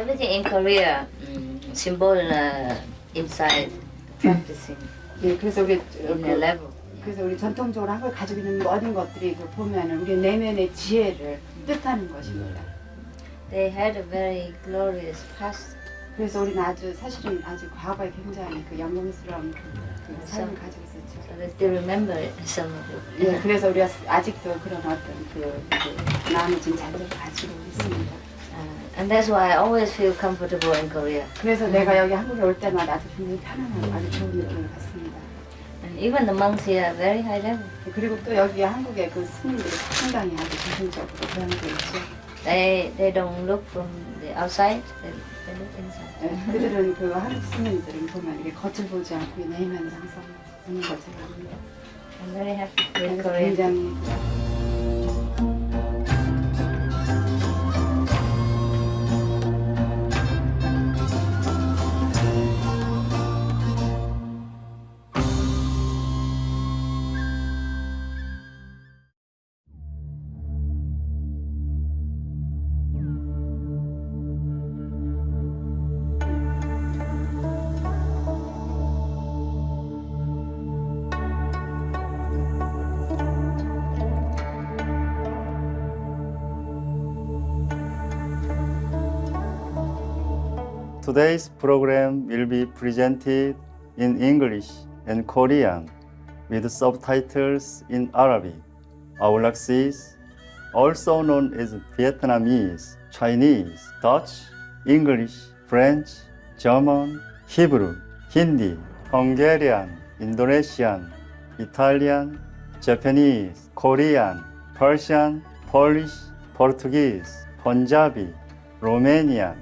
everything in Korea, symbol inside practicing 예, 그래서 우리 in a level. 그래서 우리 전통적으로 한국에 가지고 있는 모든 것들이 그 보면은 우리 내면의 지혜를 뜻하는 것입니다. They had a very glorious past. 그래서 우리는 사실은 아주 과거에 굉장히 그 영광스러운 그 삶을 가지고 있었죠. So they still remember some of it. 예, 그래서 우리가 아직도 그런 어떤 그 나눠진 잔재를 가지고 있습니다. And that's why I always feel comfortable in Korea. 그래서 내가 여기 한국에 올 때마다 아주 굉장히 편안하고 아주 좋은 느낌을 받습니다. And even the monks here are very high level. 그리고 또 여기 한국의 그 스님들이 상당히 아주 정신적으로 배양되어 있죠. They don't look from the outside. They look inside. 예, 그들은 그 한국 스님들은 보면 이게 겉을 보지 않고 이 내면을 항상 보는 것을 압니다. I'm very happy to be in 그래서 Korea. 굉장히 Today's program will be presented in English and Korean with subtitles in Arabic, Aulacese, also known as Vietnamese, Chinese, Dutch, English, French, German, Hebrew, Hindi, Hungarian, Indonesian, Italian, Japanese, Korean, Persian, Polish, Portuguese, Punjabi, Romanian,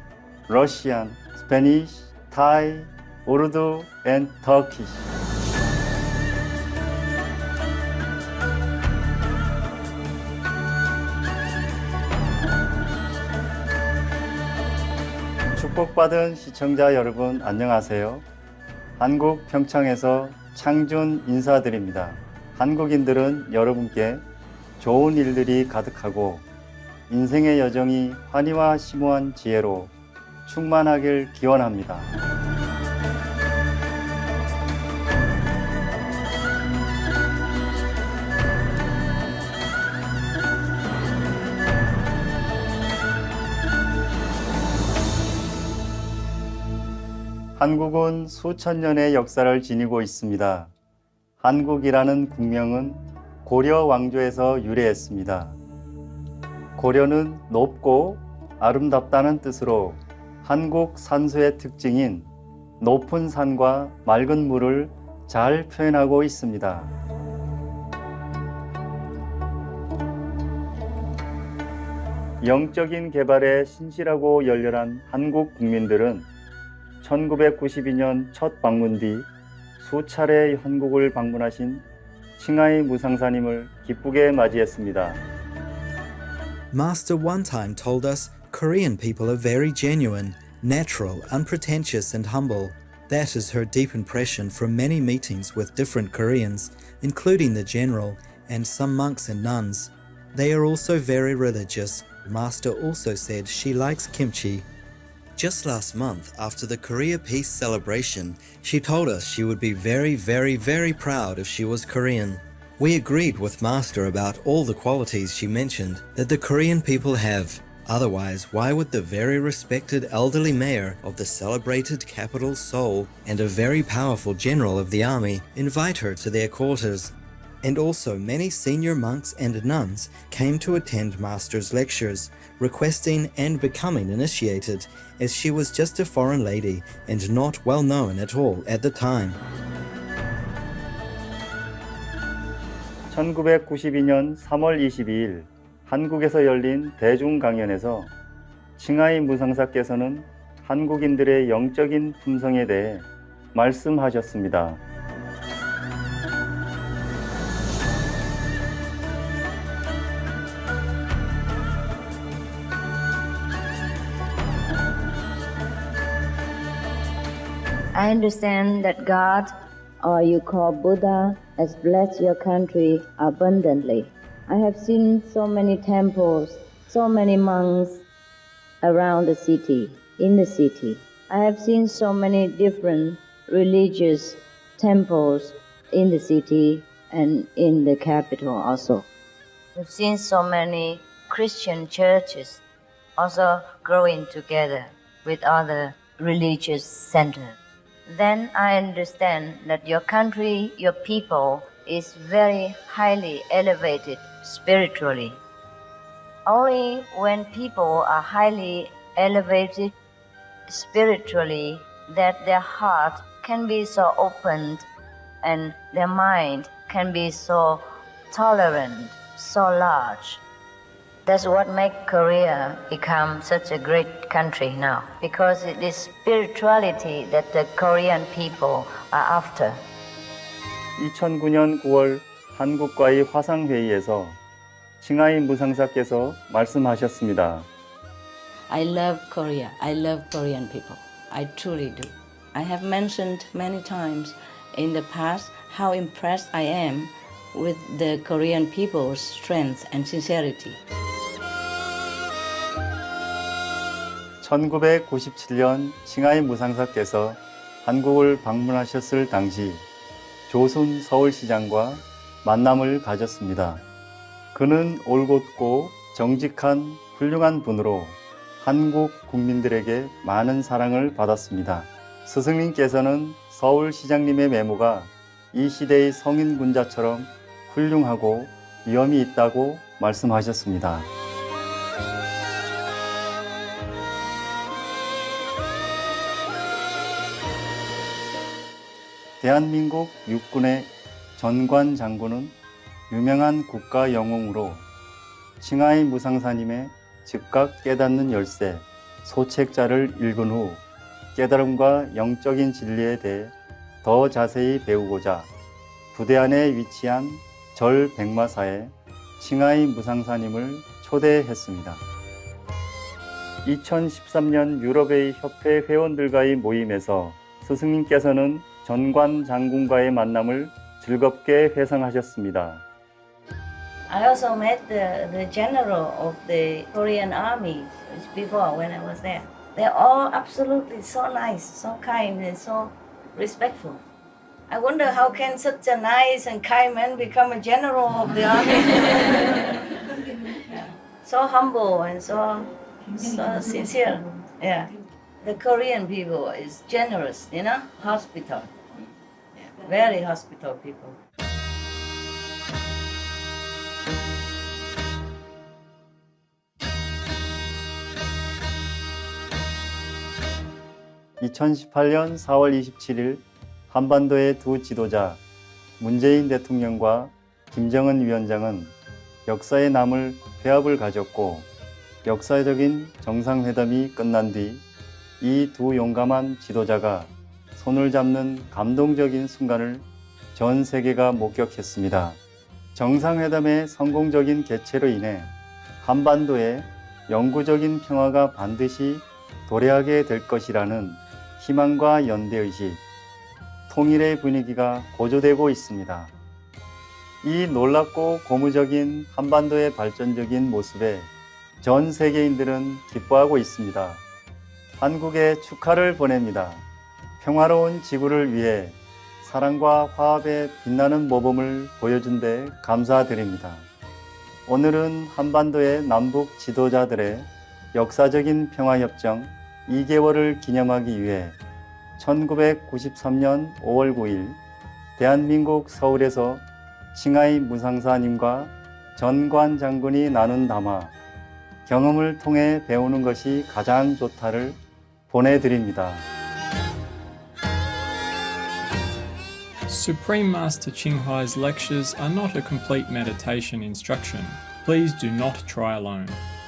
Russian, Spanish, Thai, Urdu, and Turkish. 축복받은 시청자 여러분 안녕하세요. 한국 평창에서 창준 인사드립니다. 한국인들은 여러분께 좋은 일들이 가득하고 인생의 여정이 환희와 심오한 지혜로 충만하길 기원합니다. 한국은 수천 년의 역사를 지니고 있습니다. 한국이라는 국명은 고려 왕조에서 유래했습니다. 고려는 높고 아름답다는 뜻으로 한국 산수의 특징인 높은 산과 맑은 물을 잘 표현하고 있습니다. 영적인 개발에 신실하고 열렬한 한국 국민들은 1992년 첫 방문 뒤 수차례 한국을 방문하신 칭하이 무상사님을 기쁘게 맞이했습니다. Master one time told us Korean people are very genuine, natural, unpretentious and humble. That is her deep impression from many meetings with different Koreans, including the general and some monks and nuns. They are also very religious. Master also said she likes kimchi. Just last month, after the Korea Peace celebration, she told us she would be very, very, very proud if she was Korean. We agreed with Master about all the qualities she mentioned that the Korean people have. Otherwise, why would the very respected elderly mayor of the celebrated capital Seoul and a very powerful general of the army invite her to their quarters? And also many senior monks and nuns came to attend Master's lectures, requesting and becoming initiated, as she was just a foreign lady and not well known at all at the time. 1992년 3월 22일 한국에서 열린 대중 강연에서 칭하이 무상사께서는 한국인들의 영적인 품성에 대해 말씀하셨습니다. I understand that God, or you call Buddha, has blessed your country abundantly. I have seen so many temples, so many monks around the city. in the city. I have seen so many different religious temples in the city and in the capital also. I've seen so many Christian churches also growing together with other religious centers. Then I understand that your country, your people, is very highly elevated spiritually. Only when people are highly elevated spiritually that their heart can be so opened and their mind can be so tolerant, so large. That's what makes Korea become such a great country now, because it is spirituality that the Korean people are after. 2009년 9월 한국과의 화상회의에서 칭하이 무상사께서 말씀하셨습니다. I love Korea. I love Korean people. I truly do. I have mentioned many times in the past how impressed I am with the Korean people's strength and sincerity. 1997년 칭하이 무상사께서 한국을 방문하셨을 당시 조순 서울시장과 만남을 가졌습니다. 그는 올곧고 정직한 훌륭한 분으로 한국 국민들에게 많은 사랑을 받았습니다. 스승님께서는 서울시장님의 메모가 이 시대의 성인 군자처럼 훌륭하고 위엄이 있다고 말씀하셨습니다. 대한민국 육군의 전관 장군은 유명한 국가 영웅으로 칭하이 무상사님의 즉각 깨닫는 열쇠 소책자를 읽은 후 깨달음과 영적인 진리에 대해 더 자세히 배우고자 부대 안에 위치한 절 백마사에 칭하이 무상사님을 초대했습니다. 2013년 유럽의 협회 회원들과의 모임에서 스승님께서는 전관 장군과의 만남을 즐겁게 회상하셨습니다. I also met the general of the Korean army before when I was there. They're all absolutely so nice, so kind, and so respectful. I wonder how can such a nice and kind man become a general of the army? Yeah. So humble and so sincere. Yeah. The Korean people is generous, you know, hospital. Yeah. Very hospital people. (2018년 4월 27일) 한반도의 두 지도자 문재인 대통령과 김정은 위원장은 역사에 남을 회합을 가졌고 역사적인 정상회담이 끝난 뒤 이 두 용감한 지도자가 손을 잡는 감동적인 순간을 전 세계가 목격했습니다. 정상회담의 성공적인 개최로 인해 한반도에 영구적인 평화가 반드시 도래하게 될 것이라는 희망과 연대의식, 통일의 분위기가 고조되고 있습니다. 이 놀랍고 고무적인 한반도의 발전적인 모습에 전 세계인들은 기뻐하고 있습니다. 한국에 축하를 보냅니다. 평화로운 지구를 위해 사랑과 화합의 빛나는 모범을 보여준 데 감사드립니다. 오늘은 한반도의 남북 지도자들의 역사적인 평화협정 2개월을 기념하기 위해 1993년 5월 9일 대한민국 서울에서 칭하이 무상사님과 전관 장군이 나눈 담화 경험을 통해 배우는 것이 가장 좋다를 보내드립니다. Supreme Master Ching Hai's lectures are not a complete meditation instruction. Please do not try alone.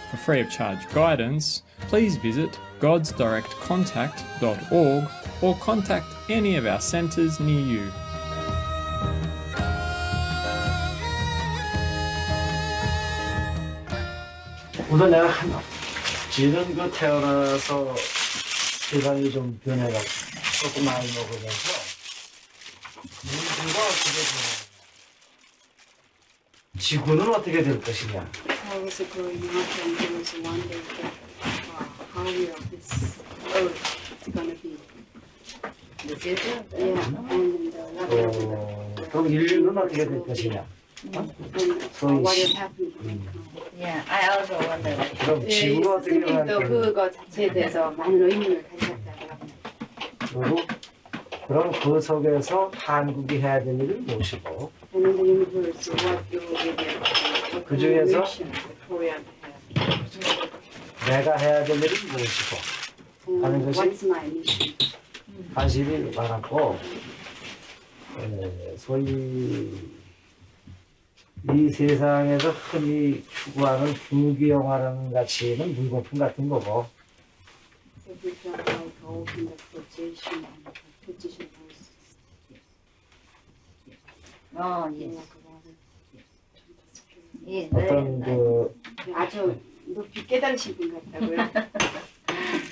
For free of charge guidance, please visit godsdirectcontact.org or contact any of our centres near you. 우선 내가 지는 태어나서 세상이 좀 변해가지고 조금 많이 먹으면서 문제가 어떻게 되냐, 지구는 어떻게 될 것이냐. I was growing up and there was one day that how will this it's gonna be. The future? Yeah, and 그럼 인류는 어떻게 될 것이냐? and what will happen to mankind. Yeah, I also wonder that. 그럼 지구가 어떻게 스님도 변할 그거 자체에 대해서 많은 의문을 가지셨다고 합니다. 그리고 그럼 그 속에서 한국이 해야 될 일은 무엇이고 And in the universe, what you will be what 그 중에서 mission the Korean have. 내가 해야 될 일은 무엇이고 하는 And 것이 what's my mission? 관심이 많았고 소위 이 세상에서 흔히 추구하는 부귀영화라는 가치는 물거품 같은 거고 So we don't like all kind of position and position Oh, yes. Yes, very 어떤 nice. 그 아주 높이 깨달으신 분 같다고요.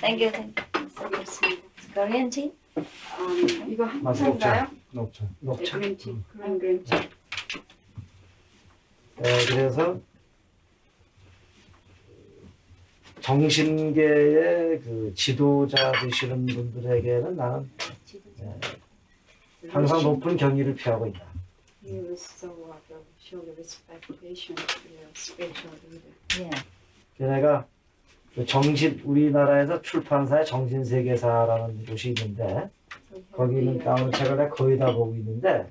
Thank you, thank you. 그렇습니다. Korean tea? 이거 맛이 한국인가요? 녹차 네, 녹차 그린티, 그린 그린티. 그래서 정신계의 그 지도자 되시는 분들에게는 나는 항상 높은 경의를 표하고 있다. He was so show the respectation to the spiritual leader. Yeah. 내가 그 정신 우리나라에서 출판사의 정신세계사라는 곳이 있는데 So he had 거기는 나오는 책을 내가 거의 다 보고 있는데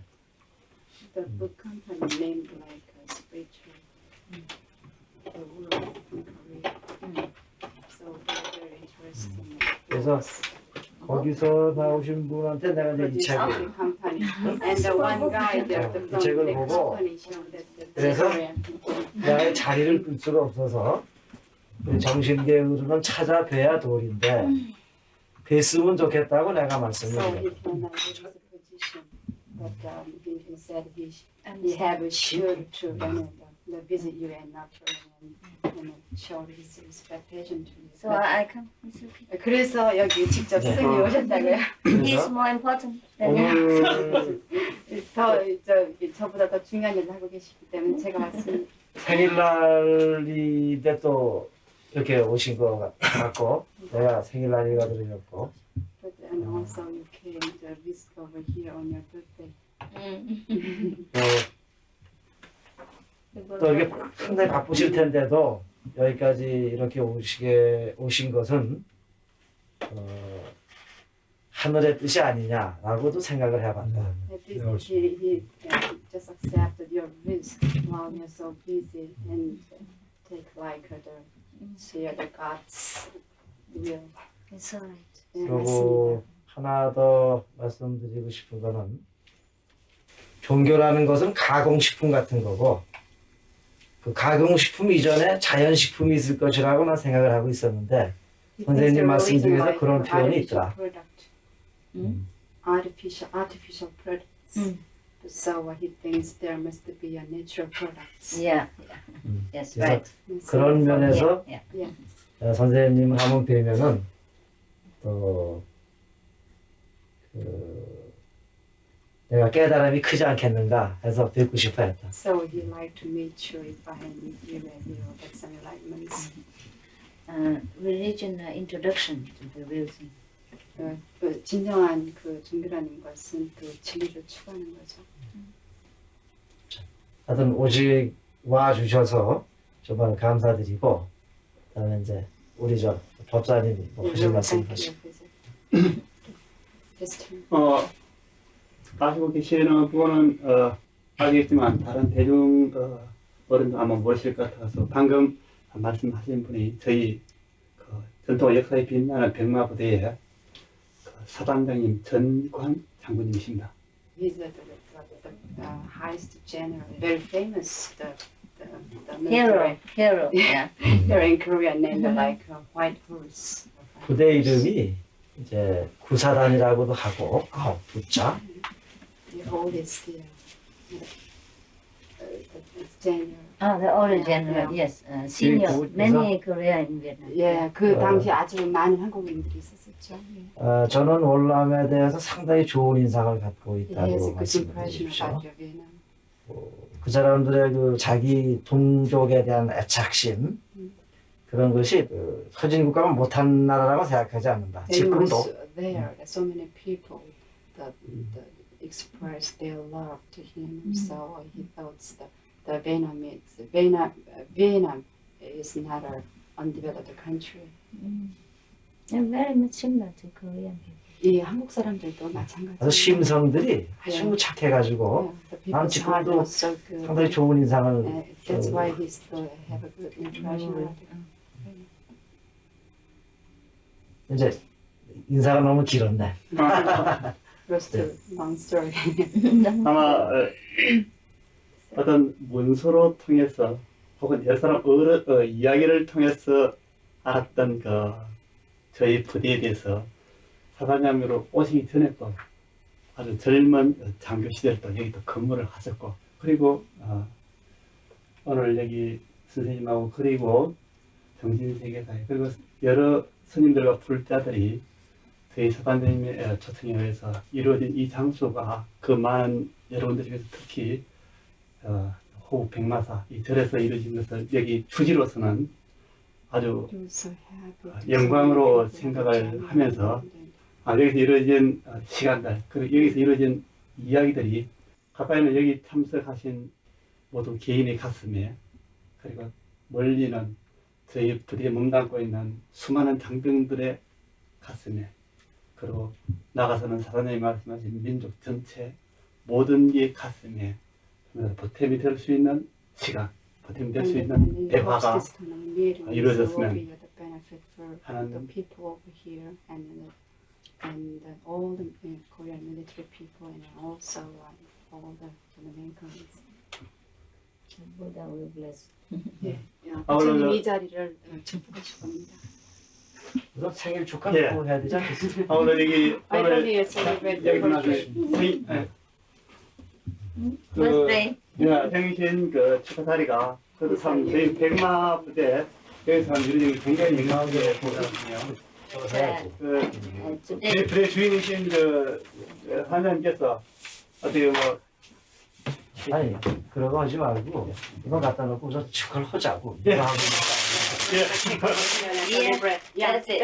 the book company named like a spiritual the world in Korea. So very interesting. 그래서 거기서 나오신 분한테 내가 이제 이 책을 Producer company and the one guy there the 이 책을 the 보고 company showed that the 그래서 Korean people. 나의 자리를 끌 수가 없어서 그 정신계의 의료는 찾아뵈야 도리인데 뵀으면 좋겠다고 내가 So 말씀을 he found out it was a position, but he said he have a sure to the visit you and not and show his respectation to you. So I come. It's okay. 그래서 여기 직접 네. 스승이 오셨다고요? He's 그래서 more important than you. 오늘 저보다 더 중요한 일을 하고 계시기 때문에 제가 왔습니다. 생일날인데 또 이렇게 오신 것 같고 내가 생일날이가 들으셨고 But and also you came to visit over here on your birthday. 또 이렇게 상당히 바쁘실 텐데도 여기까지 이렇게 오신 것은 하늘의 뜻이 아니냐라고도 생각을 해봤다. He just accepted your visit while you're so busy and take like share the God's will. It's alright. 네, 그리고 맞습니다. 하나 더 말씀드리고 싶은 거는 종교라는 것은 가공식품 같은 거고 그 가공식품 이전에 자연식품이 있을 것이라고 난 생각을 하고 있었는데 선생님 말씀 중에서 그런 표현이 있더라. Artificial products. So he thinks there must be a natural products. Yeah. Yes, 그래서 right. 그런 면에서 Yeah. 선생님 한번 뵈면은 또 내가 깨달음이 크지 않겠는가 해서 뵙고 싶어 했다. So he like to meet you if I meet you and you get some enlightenments. Religion introduction to the real thing. 그 진정한 그 종교라는 것은 그 진리를 추구하는 거죠. 하여튼 오직 와 주셔서 정말 감사드리고 그다음에 이제 우리 저 법사님이 뭐 하실 말씀 하시고 따시고 계시는 분은 알겠지만 다른 대중 어른도 아마 모르실 것 같아서 방금 말씀하신 분이 저희 그 전통 역사에 빛나는 백마부대의 그 사단장님 전관 장군님이십니다. He's the highest general, very famous, the Hero. Yeah. Hero in Korea named like White Horse. 부대 이름이 이제 구사단이라고도 하고 9부자 The oldest general. The older general. Yes. Senior. 그 Many Korea in Vietnam. 예, 그 당시 아주 많은 한국인들이 있었었죠. 저는 월남에 대해서 상당히 좋은 인상을 갖고 He has a 있다고 good impression 말씀드리십시오. about your Vietnam. 그 사람들의 그 자기 동족에 대한 애착심 그런 것이 선진 국가가 못한 나라라고 생각하지 않는다. There was 지금도 there so many people that expressed their love to him. So he thought the Vietnam is not an undeveloped country. And very much similar to Korean people. 이 한국 사람들도 마찬가지예요. 그래서 심성들이 아주 착해가지고 The 난 people's heart 지금도 was so good. 상당히 좋은 인상을 That's why he still have a good impression. 이제 인사가 너무 길었네. Rest a long story. 아마 어떤 문서로 통해서 혹은 여러 사람 이야기를 통해서 알았던 그 저희 부대에 대해서 사단장으로 오시기 전에도 아주 젊은 장교 시절 또 여기 또 근무를 하셨고 그리고 오늘 여기 선생님하고 그리고 정신세계사에 그리고 여러 스님들과 불자들이 저희 사단장님의 초청에 의해서 이루어진 이 장소가 그 많은 여러분들 중에서 특히 호흡 백마사 이 절에서 이루어진 것을 여기 주지로서는 아주 He was so happy to 영광으로 see 생각을 하면서 여기서 이루어진 시간들 그리고 여기서 이루어진 이야기들이 가까이는 여기 참석하신 모두 개인의 가슴에 그리고 멀리는 저희 부대에 몸담고 있는 수많은 장병들의 가슴에 그리고 나가서는 사단장님이 말씀하신 민족 전체 모든 게 가슴에 보탬이 될 수 있는 시간, 보탬이 될 수 있는 대화가 이루어졌으면 하는 the people over here and all the Korean military people and also all the main colleagues. Buddha will bless. 부처님 이 자리를 축복하실 겁니다. 그럼 생일 축하 예. 또 해야 되지 않겠습니까? 오늘 여기 I 오늘 only celebrate 여기 the birthday. 분하신 Birthday. 생신 그 축하 자리가 참 저희 백마 부대 여기서 이루어진 게 굉장히 영광스럽게 보거든요. 그 Today. 부대 주인이신 그 사장님께서 어떻게 뭐 아니 그러고 하지 말고 이거 갖다 놓고 우선 축하를 하자고. 예. 이거 하고 Yeah, that's it.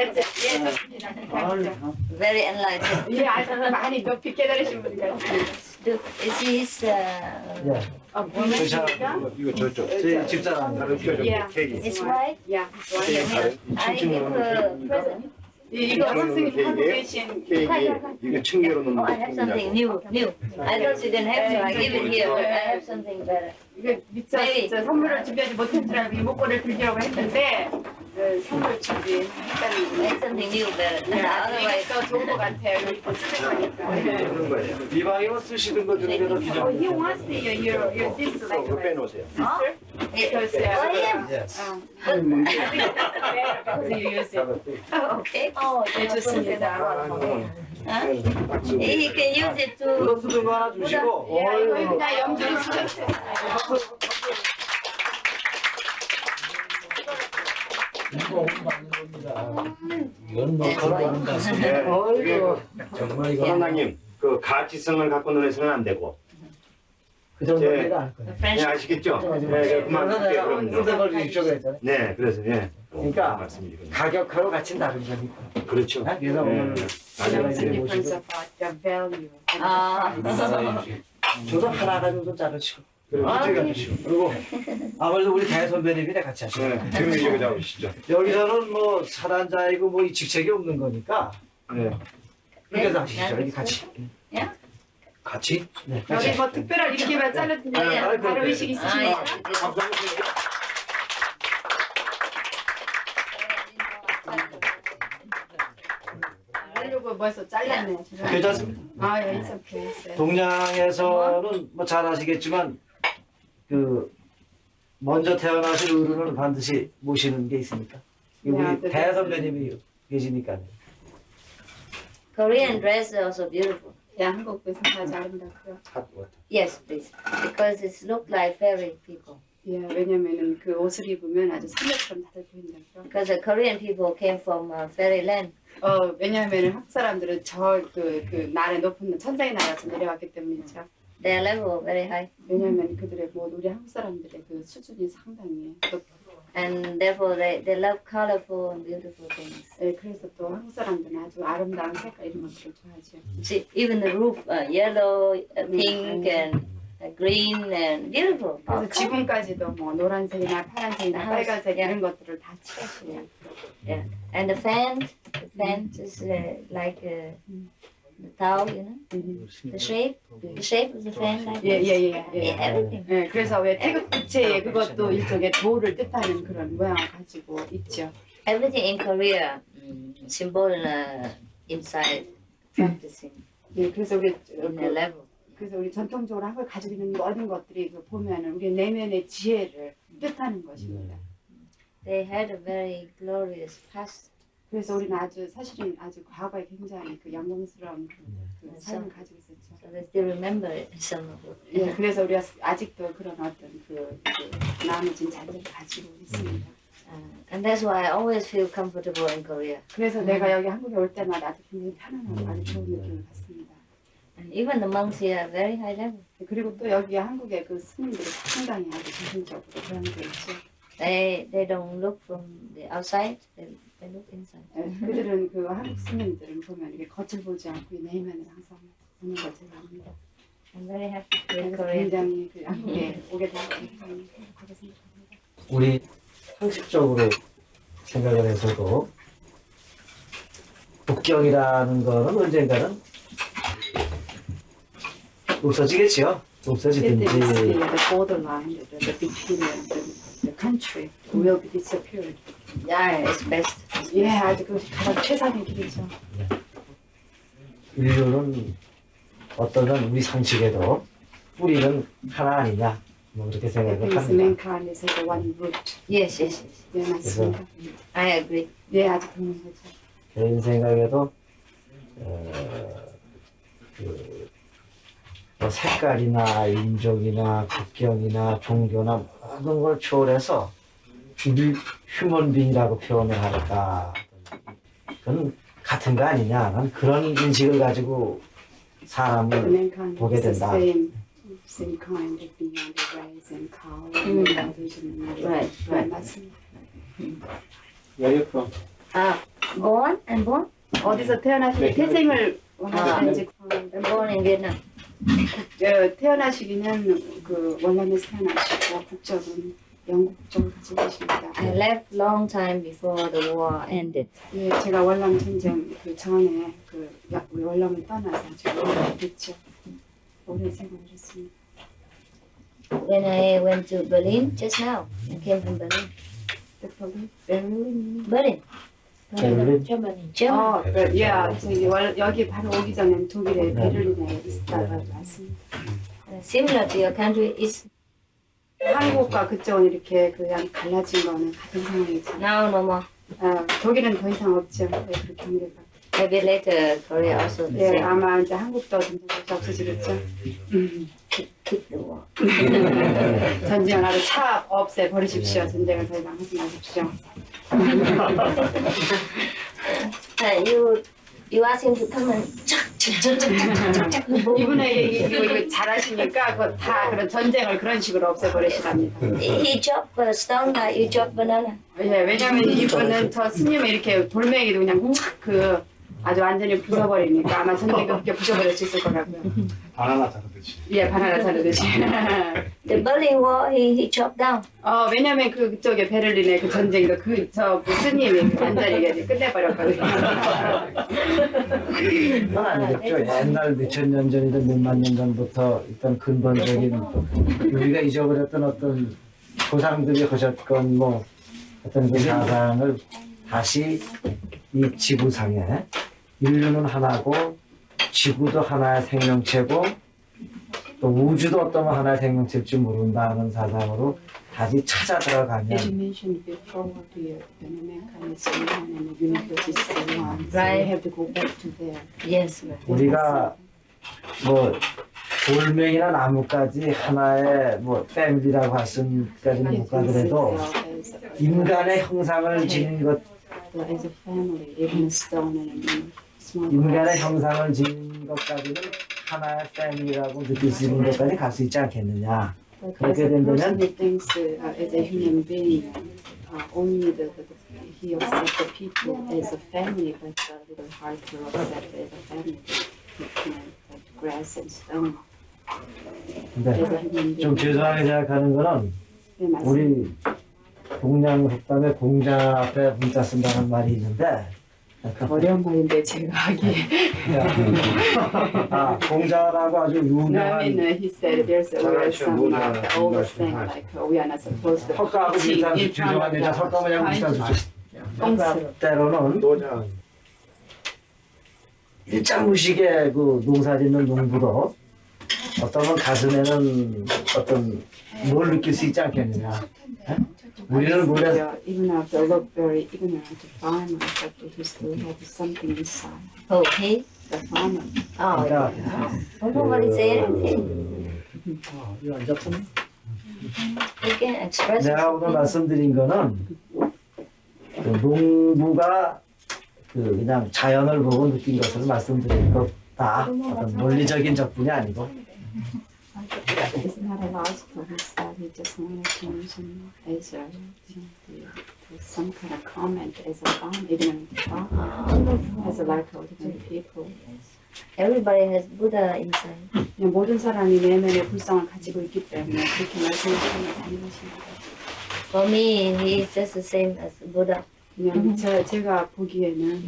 Very enlightened. 예, 아주 많이 높이 깨달으신 분 같아요. Is his 예. 원하십니까? 이거 저쪽. 제 집사람 Yeah. his wife? Yeah. I give her present. 이거 선생님 하고 계신 이거 층계로 놓는 Oh, I have something new. I thought you didn't have, so I give it here. But I have something better. 이거 미처 진짜 선물을 준비하지 못한 줄 알고 이목구를 들려고 했는데 선물 준비했다는 I have something new better. Otherwise, 더 좋은 것 같아요. 이거 쓰는 거니까. 그런 거예요. 이방인은 쓰시는 것 중에서 Oh, he wants the your this like 그거 빼놓으세요. because for him. Yes. I think that's better because you use it. Okay. Oh, 네, 좋습니다. He can use it to. 이거 쓰는 거 하나 주시고. 야, 이거 여기다 염주를 쓰셨어요. 이건 뭐 그런 거 같습니다. 네. 어이구 정말 이거 사장님, 그 가치성을 갖고 논해서는 안 되고. 그 정도가 안 거예요. 네, French. 아시겠죠? 네, 그만할게요, 그럼요. 쓰는 걸 주십시오 그랬잖아요. 네, 그래서, 예. 그러니까 말씀드리거든요. 가격하고 같이 다른 거니까. 그렇죠. 그래서 오늘 There is a difference about the value. 저도 하나 가지고 좀 자르시고. 그리고 아, 이쪽에 주시고. 그리고 아무래도 우리 대선배님이랑 같이 하시고. 네, 지금 여기 나오시죠. 여기서는 뭐 사단자이고 뭐 이 직책이 없는 거니까. 네. 그래서 하시죠. 여기 같이. 같이? 네, 여기 같이. 뭐 특별한 이렇게만 잘라드리면 바로 의식 있으십니까? 하려고 벌써 잘랐네. 괜찮습니다. 아, 예, it's okay. 동양에서는 뭐 잘 아시겠지만 그 먼저 태어나신 어른은 반드시 모시는 게 있으니까. 우리 네, 대선배님이 계시니까요. Korean dress is also beautiful. 야, 한국 의상까지 아름답고요. Yes, please. Because it look like fairy people. 예, 왜냐면은 그 옷을 입으면 아주 선녀처럼 다들 보인다고요. Because the Korean people came from fairyland. 왜냐면은 한국 사람들은 그 나라의 높은 천장의 나라에서 내려왔기 때문이죠. Their level very high. 왜냐면 그들의 뭐 우리 한국 사람들의 그 수준이 상당히 높고 And therefore they love colorful and beautiful things. 네, 그래서 또 한국 사람들은 아주 아름다운 색깔 이런 것들을 좋아하죠. See, even the roof, yellow, pink, and green, and beautiful. 그래서 지금까지도 뭐 노란색이나 파란색이나 빨간색 이런 것들을 다 칠하시네요. Yeah. And the fan is like the towel, you know, the shape of the fan, like this. 예예예. Yeah, everything. 네, 그래서 왜 태극부채에 그것도 일종의 도를 뜻하는 그런 모양을 가지고 있죠. Everything in Korea symbol inside practicing 네, 그래서 우리 in a level. 그래서 우리 전통적으로 한국에 가지고 있는 모든 것들이 그 보면은 우리 내면의 지혜를 뜻하는 것입니다. They had a very glorious past. 그래서 우리는 아주 사실은 아주 과거에 굉장히 그 영광스러운 그 삶을 가지고 있었죠. So they still remember it, some of it. 예, 그래서 우리가 아직도 그런 어떤 그 나눠진 잔재를 가지고 있습니다. And that's why I always feel comfortable in Korea. 그래서 내가 여기 한국에 올 때마다 아주 굉장히 편안하고 아주 좋은 느낌을 받습니다. And even the monks here are very high level. 그리고 또 여기 한국의 그 스님들이 상당히 아주 정신적으로 그런 게 있죠. They don't look from the outside. They look inside. 예, 그들은 그 한국 스님들은 보면 이렇게 겉을 보지 않고 이 내면을 항상 보는 걸 제가 압니다. I'm very happy to be in 그래서 Korea. 굉장히 그 한국에 오게 돼서 굉장히 행복하게 생각합니다. 우리 상식적으로 생각을 해서도 북경이라는 거는 언젠가는 없어지겠지요. 없어지든지 The borderline, the between the country will be disappeared. Yeah, it's best. 예, 아주 그것이 가장 최상의 길이죠. 인류는 어떠한 우리 상식에도 뿌리는 하나 아니냐 뭐 그렇게 생각을 Because 합니다. mankind is as one root. Yes, yes, yes. 예, 맞습니다. I agree. 예, 아주 동의하죠. 개인 생각에도 뭐 색깔이나 인종이나 국경이나 종교나 모든 걸 초월해서 휴먼빙이라고 표현을 할까 그건 같은 거 아니냐 난 그런 인식을 가지고 사람을 Mankind 보게 is the 된다. same kind of beyond the race and color and religion. Right. 맞습니다. Where are you from? Born and born? 어디서 태어나시기 태생을 원하시는지 Born in Vietnam. 태어나시기는 그 월남에서 태어나시고 국적은 영국 국적을 가지고 계십니다. I left long time before the war ended. 예, 제가 월남 전쟁 그 전에 우리 월남을 떠나서 아주 오래됐죠. 오래 생활을 했습니다. When I went to Berlin just now, I came from Berlin. Berlin. 베를린? Germany. Germany. 예, 저기 여기 바로 오기 전에 독일의 베를린에 있다가 왔습니다. Similar to your country is 한국과 그쪽은 이렇게 그냥 갈라진 거는 같은 상황이죠. now no more. 독일은 더 이상 없죠. 예, 그렇게 경계가. Maybe later Korea also the 예, same. 아마 이제 한국도 전쟁이 없어지겠죠. Keep the war. 전쟁을 아주 차 없애 버리십시오. 전쟁을 더 이상 하지 마십시오. You ask him to come and 이분의 이거 잘하시니까 그거 다 그런 전쟁을 그런 식으로 없애버리시랍니다. he chop stone like you chop banana. 예, 왜냐면 이분은 저 스님이 이렇게 돌멩이도 그냥 그 아주 완전히 부숴버리니까 아마 전쟁도 그렇게 부숴버릴 수 있을 거라고요. 바나나 자르듯이. 예, 바나나 자르듯이. The Berlin Wall he chopped down. 왜냐면 그쪽에 베를린의 그 전쟁도 그 스님이 완전히 끝내버렸거든요. 그렇죠. 옛날 몇천 년 전이든 몇만 년 전부터 일단 근본적인 우리가 잊어버렸던 어떤 조상들이 하셨건 뭐 어떤 그 사상을 다시 이 지구상에 인류는 하나고 지구도 하나의 생명체고 또 우주도 어떤 하나의 생명체일 줄 모른다는 사상으로 다시 찾아 들어가면 As you mentioned before, the mankind is one and the universe is one. So Right. we have to go back to there. Yes. 우리가 뭐 돌멩이나 나무까지 하나의 뭐 패밀리라고 할 수까지는 못 가더라도 인간의 형상을 지닌 것 As a family, even a stone and a small 인간의 grass. 형상을 지닌 것까지는 하나의 패밀리라고 느낄 수 있는 것까지 갈 수 있지 않겠느냐. But 그렇게 as a 된다면 person, he thinks as a human being, only he accepts the people as a family, but it's a little hard to accept as a family. Like grass and stone. 근데 As a human 좀 being. 죄송하게 생각하는 거는 네, 맞습니다. 우리 동양속담에 공자 앞에 문자 쓴다는 말이 있는데 어려운 말인데 제가 하기에. 아, 공자라고 아주 No, I 유명한 mean, he said there's some old saying like we are not supposed to 석가하고 teach 비슷한 in front of 죄송합니다. 석가모양 비슷한 the 수준 꽁스. 때로는 노장. 일장무식의 그 농사짓는 농부도 어떤 가슴에는 어떤 뭘 느낄 수 있지 않겠느냐. 에? 우리는 원래 Even though they look very ignorant to farmers, but he still has something inside. Oh, he? The farmer. Oh, 그러니까 well, nobody say anything. He can express 내가 오늘 himself. 말씀드린 거는 그 농부가 그 그냥 자연을 보고 느낀 것을 말씀드린 것다. 어떤 논리적인 접근이 아니고 It's not a logical. He just wanted to mention as a some kind of comment as a farmer, ignorant farmer, as a like ordinary people. Everybody has Buddha inside. 그냥 모든 사람이 내면의 불성을 가지고 있기 때문에 그렇게 말씀하시는 게 아닌 것입니다. For me, he is just the same as Buddha. 그냥 제가 보기에는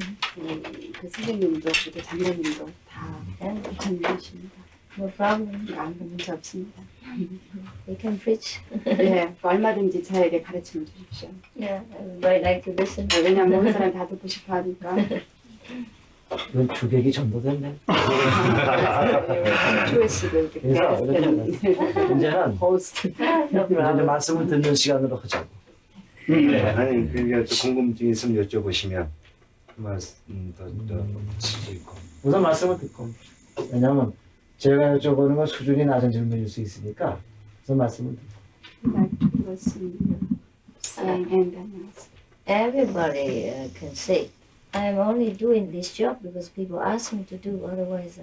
그 선생님도 그 장로님도 다 부처님이십니다. No problem. 아무 문제 없습니다. He can preach. 네, 얼마든지 저에게 가르침을 주십시오. Yeah, everybody like to listen. 왜냐면 모든 사람이 다 듣고 싶어 하니까. 이건 주객이 전도됐네. 초회식을 이렇게 그래서 이제는 호스트. No 이제 problem. 말씀을 듣는 시간으로 하자고. 네. 아니 그게 또 궁금증이 있으면 여쭤보시면 말씀 더 수도 있고. 우선 말씀을 듣고. 왜냐하면 제가 여쭤보는 건 수준이 낮은 질문일 수 있으니까 우선 말씀을 듣고. Like to listen, saying and then ask. Everybody can say, I'm only doing this job because people ask me to do, otherwise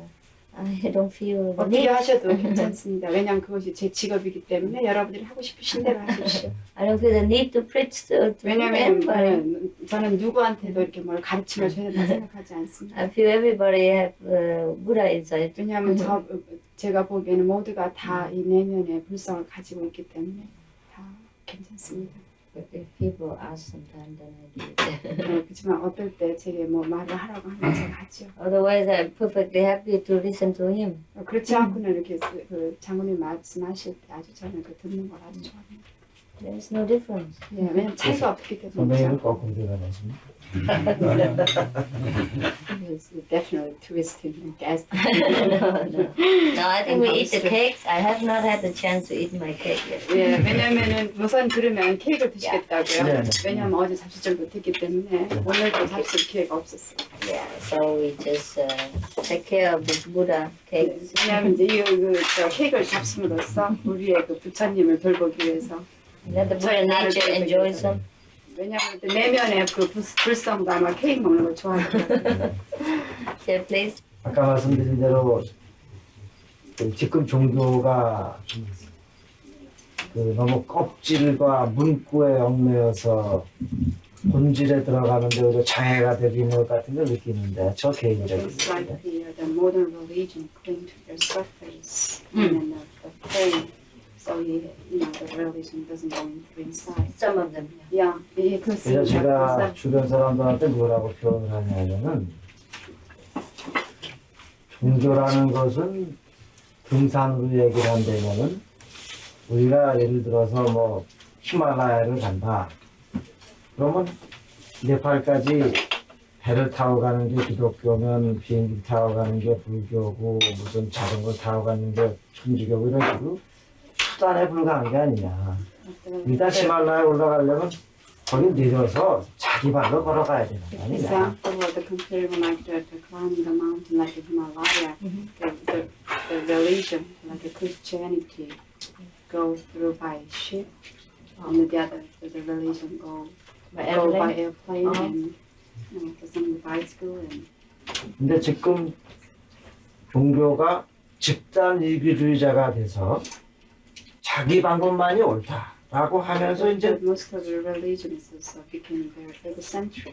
I don't feel the 어떻게 need. 하셔도 괜찮습니다. 왜냐면 그것이 제 직업이기 때문에 여러분들이 하고 싶으신 대로 하십시오. I don't feel the need to preach to 왜냐면 anybody. 저는 누구한테도 이렇게 뭘 가르침을 줘야 된다 생각하지 않습니다. I feel everybody have Buddha inside. 왜냐하면 제가 보기에는 모두가 다 이 내면의 불성을 가지고 있기 때문에 다 괜찮습니다. But if people ask sometimes, then I do it. 네, 그렇지만 어떨 때 제게 뭐 말을 하라고 하면 제가 하죠. Otherwise, I'm perfectly happy to listen to him. 그렇지 않고는 이렇게 그 장모님 말씀하실 때 아주 저는 그 듣는 걸 아주 좋아합니다. There's no difference. 예, 왜냐면 차이가 없기 때문에. 선생님은 거꾸로 들어가셨습니다. It's definitely twisting and casting. No, I think we eat the cakes. I have not had the chance to eat my cake yet. 예, 왜냐면은 우선 그러면 케이크를 드시겠다고요. 네, 네. 왜냐면 어제 잡수질 못했기 때문에 오늘도 잡술 기회가 없었어요. Yeah, so we just take care of this Buddha cakes. 왜냐면 이제 저 케이크를 잡숨으로써 우리의 그 부처님을 돌보기 위해서. Let the Buddha nature enjoy some. 왜냐면 그 내면의 그 불성도 아마 케이크 먹는 걸 좋아하거든요. Here, please. 아까 말씀드린 대로 그 지금 종교가 그 너무 껍질과 문구에 얽매여서 본질에 들어가는데 오히려 장애가 되는 것 같은 걸 느끼는데 저 개인적인 It's like the modern religion cling to their surface and the pain. So the religion doesn't go inside. Some of them. Yeah, 예, 그래서 그렇습니다. 제가 그래서 주변 사람들한테 뭐라고 표현을 하냐면은 종교라는 것은 등산으로 얘기를 한다면은 우리가 예를 들어서 뭐 히말라야를 간다. 그러면 네팔까지 배를 타고 가는 게 기독교면 비행기 타고 가는 게 불교고 무슨 자전거 타고 가는 게 천주교고 이런 식으로 수단에 불과한 게 아니냐. 일단 히말라야 올라가려면 거기 내려서 자기 발로 걸어가야 되는 거 아니냐. example of the comparison like the climbing the mountain like the Himalaya, the religion like the Christianity go through by ship, and the other the religion go by airplane and some bicycle and. 근데 지금 종교가 집단 이기주의자가 돼서 자기 방법만이 옳다라고 하면서 이제 But most of the religions also became very egocentric,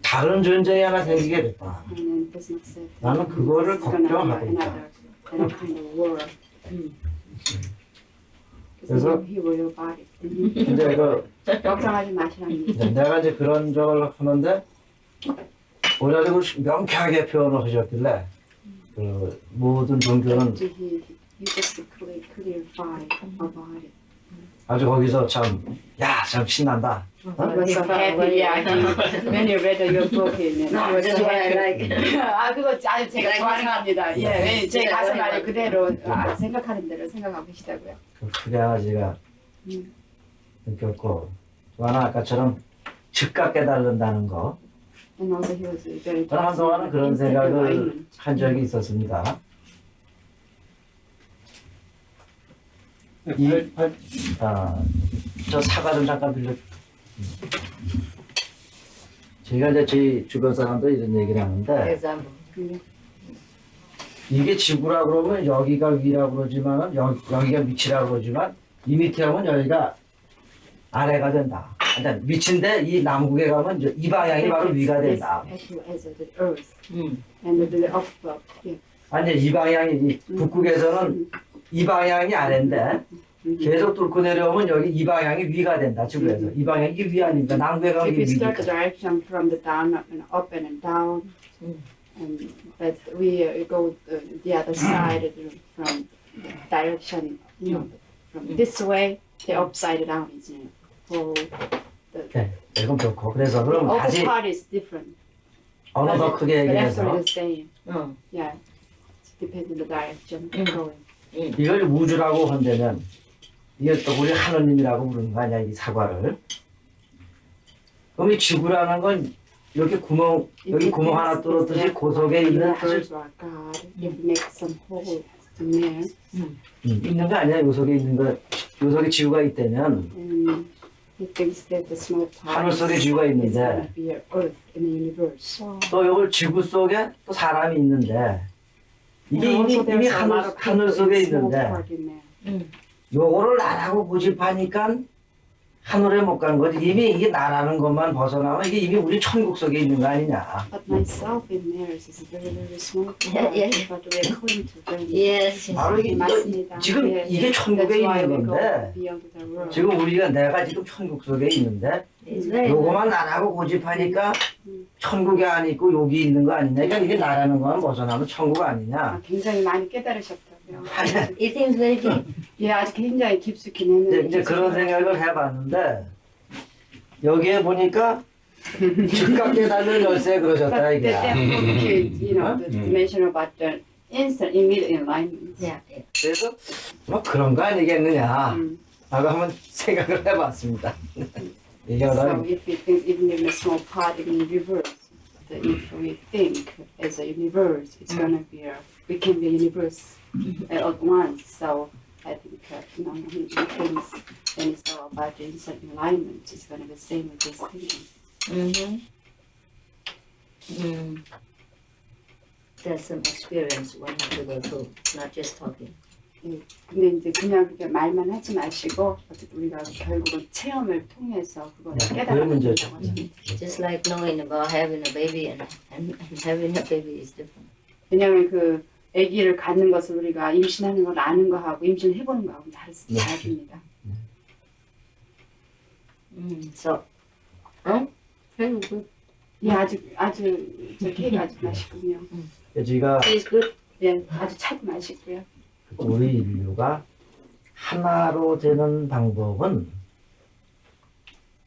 다른 전쟁이 하나 생기게 됐다. and then it does not say that 나는 그거를 it's gonna be 걱정하고 있다. another kind of war. 그래서 Because he will your body. 이제 그 걱정하지 마시라는 이제 내가 이제 그런 적을 하는데 오히려 그 명쾌하게 표현을 하셨길래 그 모든 종교는 He just clarify about it. 아주 거기서 참 신난다. He was so happy. Yeah, when you read your book, he was so happy. 아 그거 아주 제가 좋아하는 겁니다. 예, 왜제 가슴 안에 그대로 생각하는 대로 생각하고 계시다고요. 그래야지가 느꼈고 또 하나 아까처럼 즉각 깨달는다는 거 And also he was very. 저는 한동안은 그런 생각을 한 적이 있었습니다. 저 사과 좀 잠깐 빌려줘. 제가 이제 저희 주변 사람들 이런 얘기를 하는데 이게 지구라 그러면 여기가 위라고 그러지만은 여기가 밑이라고 그러지만 이 밑에 가면 여기가 아래가 된다. 일단 밑인데 이 남극에 가면 이제 이 방향이 바로 위가 된다. As the earth and the upward. Yeah. 아니 이 방향이 이 북극에서는 이 방향이 아래인데 계속 뚫고 내려오면 여기 이 방향이 위가 된다. 지구에서 이 방향이 위 아닙니까? 남극에 가면 If you 이게 start the 위니까. direction from the down up and down, and but we go the other side from the direction, you know, from this way, the upside down is for the 네, 이건 좋고 그래서 그럼 all the 다시 part is different, 어느 더 크게 but 얘기해서 actually the same. Yeah, it depends on the direction going. 이걸 우주라고 한다면 이게 또 우리 하느님이라고 부르는 거 아니야 이 사과를. 그럼 이 지구라는 건 이렇게 구멍 여기 구멍 하나 뚫었듯이 그 속에 있는 아주 universe or God, it makes some hole in there, 있는 거 아니야 요 속에 있는 거. 요 속에 지구가 있다면 and he thinks that the small part 하늘 속에 지구가 is 있는데 going to be an earth in the universe. 또 이걸 지구 속에 또 사람이 있는데 이게 이미 하늘 속에 있는데 요거를 나라고 고집하니까 하늘에 못 간 거지. 이미 이게 나라는 것만 벗어나면 이게 이미 우리 천국 속에 있는 거 아니냐. But myself in there is very very small. Yeah. But we are going to them. Yes. 바로 이게 맞습니다. 지금 예, 이게 예. 천국에 That's why 있는 we go 건데 beyond the world. 지금 우리가 내가 지금 천국 속에 있는데 It's very 요거만 나라고 고집하니까 천국이 아니고 여기 있는 거 아니냐. 그러니까 이게 나라는 것만 벗어나면 천국 아니냐. 아, 굉장히 많이 깨달으셨다고요. It seems very deep. 예, 아주 굉장히 깊숙이 내는. 이제 그런 생각을 해봤는데 여기에 보니까 즉각 깨달는 열쇠 그러셨다 But 이게. that book, you know, the mention about the instant immediate enlightenment. Yeah, yeah. 그래서 뭐 그런 거 아니겠느냐. 음. 라고 한번 생각을 해봤습니다. 이게 So 그럼 if we think even in a small part in the universe, if we think as a universe, it's gonna be we can be a universe at once. So I think you know, he thinks when it's all about the instant alignment, it's gonna be the same with this thinking. There's some experience one have to go through, not just talking. 근데 이제 그냥 그렇게 말만 하지 마시고 어쨌든 우리가 결국은 체험을 통해서 그걸 그게 깨달아야 문제죠. 된다고 하십니다. Just like knowing about having a baby and having a baby is different. 왜냐하면 그 아기를 갖는 것을 우리가 임신하는 걸 아는 거하고 임신을 해보는 거하고 다릅니다. So, very good. 예, 아주 저 케이크 아주 맛있군요. 제가 It's good. 예, 아주 차도 맛있고요. 우리 인류가 하나로 되는 방법은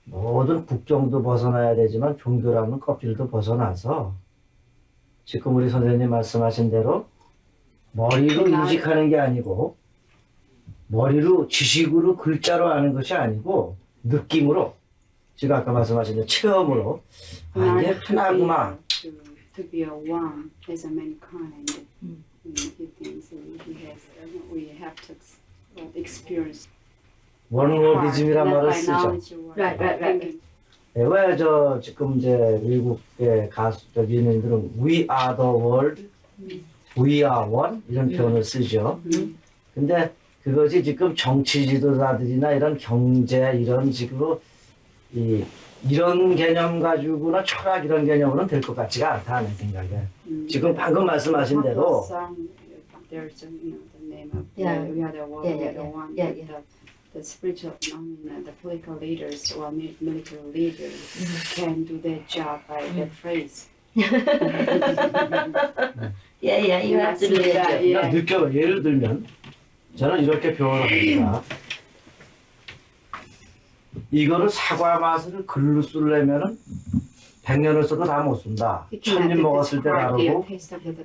모든 국경도 벗어나야 되지만 종교라는 껍질도 벗어나서 지금 우리 선생님 말씀하신 대로 머리로 인식하는 게 아니고 머리로 지식으로 글자로 아는 것이 아니고 느낌으로 지금 아까 말씀하신 대로 체험으로 아, 이게 하나구나. To be a one as a mankind. He thinks he has, we have to experience. 원월디즘이란 말을 쓰죠. Right. 왜 저 지금 이제 외국의 가수 연예인들은 We are the world, We are one 이런 표현을 쓰죠. 근데 그것이 지금 정치 지도자들이나 이런 경제 이런 식으로 이런 개념 가지고나 철학 이런 개념으로는 될 것 같지가 않다 내 생각에. 지금 방금 말씀하신 대로 There's the name of Yeah. we are the one, Yeah, we are yeah, the yeah. one. Yeah, but yeah. The spiritual, the political leaders or military leaders can do their job by their phrase. Yeah, you have to do your job. Yeah. 느껴 예를 들면 저는 이렇게 표현을 합니다. 이거를 사과 맛을 글로 쓰려면은 100년을 써도 다 못 쓴다. You cannot 1000년 먹었을 때 describe the 다르고 taste of the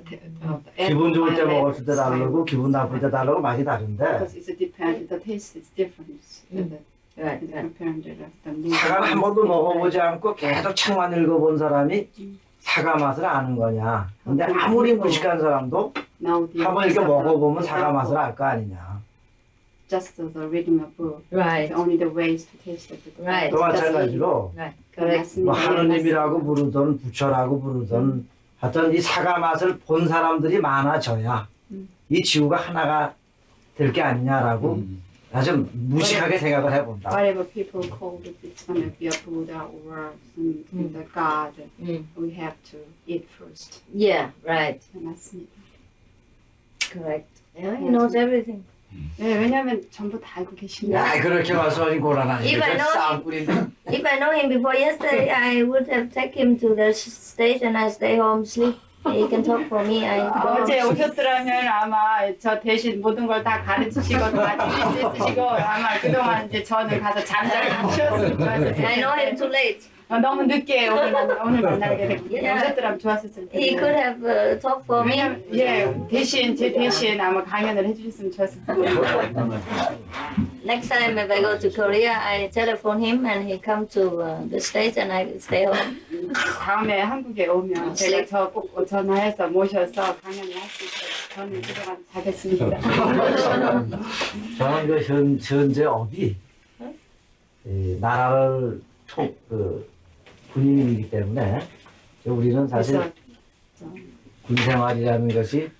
기분 좋을 때 apple 먹었을 때 by 다르고 기분 나쁠 때 다르고 맛이 다른데 because it's a depend. The taste is different. Right, The right. comparing the mood. 사과를 한 번도 먹어보지 않고 계속 책만 읽어본 사람이 사과 맛을 아는 거냐. 근데 아무리 무식한 사람도 Now the 한 번 taste 이렇게 of 먹어보면 the 사과 apple, 맛을 알 거 아니냐. Just the reading a book. Right, It's only the ways to taste it. Right. 또 마찬가지로 right. Correct. 뭐 하느님이라고 부르던 부처라고 부르던 하여튼 이 사과 맛을 본 사람들이 많아져야 이 지구가 하나가 될 게 아니냐라고 아주 무식하게 생각을 해본다. Whatever people call it, it's gonna be a Buddha or the God. We have to eat first. Yeah, right. 맞습니다. Correct. Yeah, he knows everything. 네, 왜냐면 전부 다 알고 계시니까. 야 그렇게 말씀하신 고란하니 이봐요. 싸움꾼인데. If I know him before yesterday, I would have taken him to the station. I stay home, sleep. He can talk for me. I go home. 어제 오셨더라면 아마 저 대신 모든 걸 다 가르치시고 다 지킬 수 있으시고 아마 그동안 이제 저는 가서 잠자리 쉬었을 I know him 거예요. too late. 너무 늦게 오늘 만나게 됐고 Yeah. 오셨더라면 좋았을 He 텐데. could have talked for me. 왜냐면 제 대신 아마 강연을 해주셨으면 좋았을 텐데. Next time if I go to Korea, I telephone him and he come to the States and I stay home. 다음에 한국에 오면 제가 저 꼭 전화해서 모셔서 강연을 할 수 있어요. 저는 그동안 잘했습니다. 저는 그 현재 어디 나라를 군인이기 때문에 우리는 사실 그래서 군 생활이라는 것이